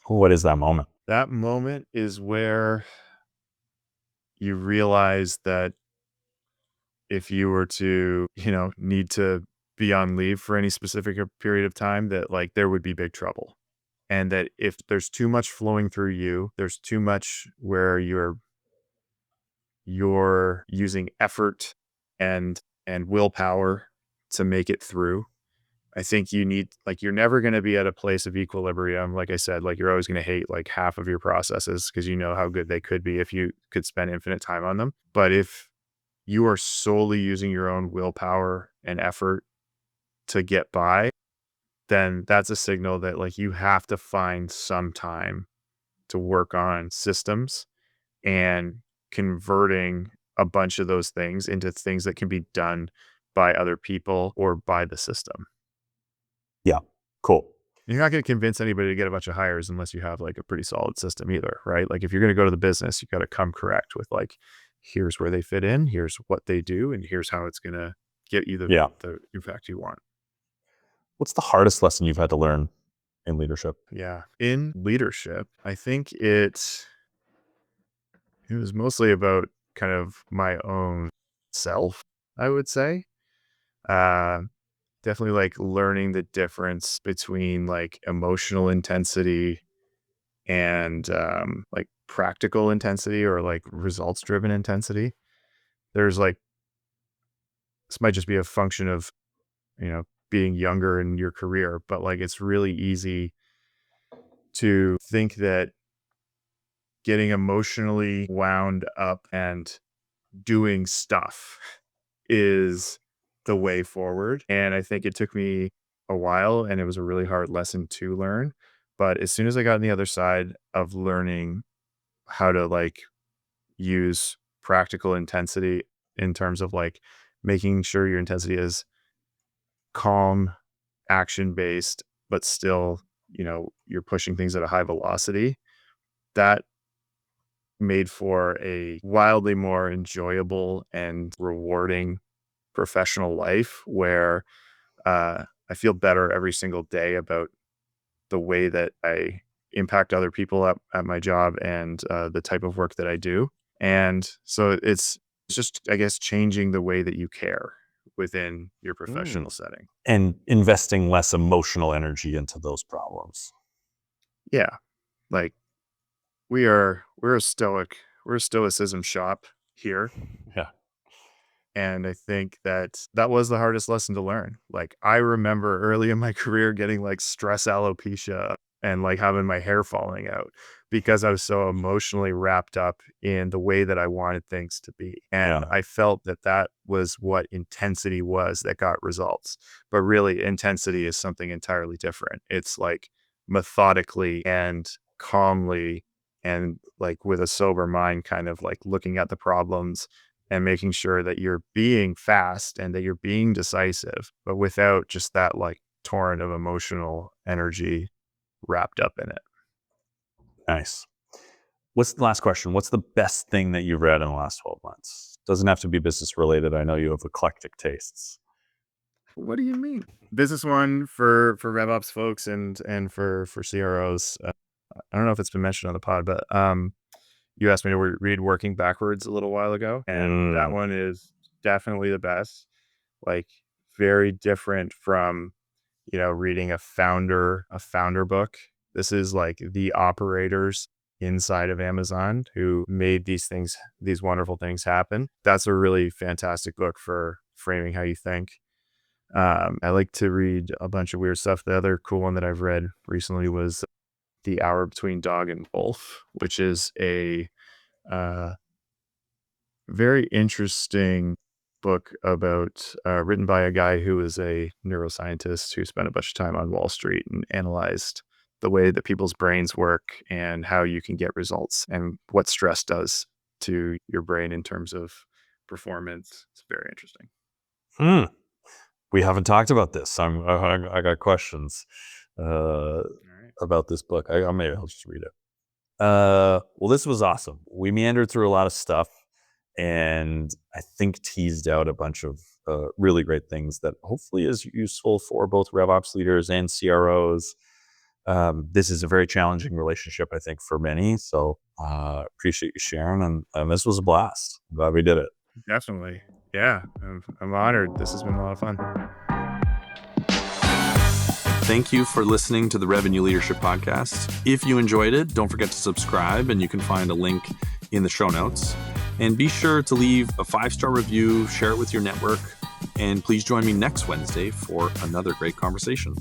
Speaker 3: What is that moment?
Speaker 4: That moment is where you realize that if you were to, need to be on leave for any specific period of time, that like there would be big trouble. And that if there's too much flowing through you, there's too much where you're using effort and willpower to make it through. I think you're never going to be at a place of equilibrium. Like I said, like you're always going to hate like half of your processes because you know how good they could be if you could spend infinite time on them. But if you are solely using your own willpower and effort to get by, then that's a signal that like you have to find some time to work on systems and converting a bunch of those things into things that can be done by other people or by the system.
Speaker 3: Yeah, cool.
Speaker 4: You're not going to convince anybody to get a bunch of hires unless you have like a pretty solid system either, right? Like if you're going to go to the business, you got to come correct with like, here's where they fit in, here's what they do, and here's how it's going to get you the impact you want.
Speaker 3: What's the hardest lesson you've had to learn in leadership?
Speaker 4: Yeah. In leadership, I think it was mostly about kind of my own self, I would say. Definitely like learning the difference between like emotional intensity and like practical intensity or like results driven intensity. There's like, this might just be a function of, being younger in your career, but like it's really easy to think that getting emotionally wound up and doing stuff is the way forward. And I think it took me a while and it was a really hard lesson to learn. But as soon as I got on the other side of learning how to like use practical intensity in terms of like making sure your intensity is calm, action based, but still, you're pushing things at a high velocity, that made for a wildly more enjoyable and rewarding professional life where I feel better every single day about the way that I impact other people at my job and the type of work that I do. And so it's just, I guess, changing the way that you care within your professional setting.
Speaker 3: And investing less emotional energy into those problems.
Speaker 4: Yeah. Like we're a stoicism shop here.
Speaker 3: Yeah.
Speaker 4: And I think that was the hardest lesson to learn. Like I remember early in my career getting like stress alopecia and like having my hair falling out because I was so emotionally wrapped up in the way that I wanted things to be. And I felt that was what intensity was that got results. But really intensity is something entirely different. It's like methodically and calmly and like with a sober mind kind of like looking at the problems and making sure that you're being fast and that you're being decisive, but without just that like torrent of emotional energy wrapped up in it.
Speaker 3: Nice. What's the last question? What's the best thing that you've read in the last 12 months? Doesn't have to be business related. I know you have eclectic tastes.
Speaker 4: What do you mean? Business one for RevOps folks and for CROs. I don't know if it's been mentioned on the pod, but you asked me to read Working Backwards a little while ago, and that one is definitely the best. like very different from, reading a founder book. This is like the operators inside of Amazon who made these wonderful things happen. That's a really fantastic book for framing how you think. I like to read a bunch of weird stuff. The other cool one that I've read recently was The Hour Between Dog and Wolf, which is a very interesting book about written by a guy who is a neuroscientist who spent a bunch of time on Wall Street and analyzed the way that people's brains work and how you can get results and what stress does to your brain in terms of performance. It's very interesting.
Speaker 3: We haven't talked about this. I got questions about this book. Maybe I'll just read it. Well, this was awesome. We meandered through a lot of stuff and I think teased out a bunch of really great things that hopefully is useful for both RevOps leaders and CROs. This is a very challenging relationship, I think, for many. So appreciate you sharing. And this was a blast. I'm glad we did it.
Speaker 4: Definitely. Yeah, I'm honored. This has been a lot of fun.
Speaker 1: Thank you for listening to the Revenue Leadership Podcast. If you enjoyed it, don't forget to subscribe, and you can find a link in the show notes. And be sure to leave a 5-star review, share it with your network, and please join me next Wednesday for another great conversation.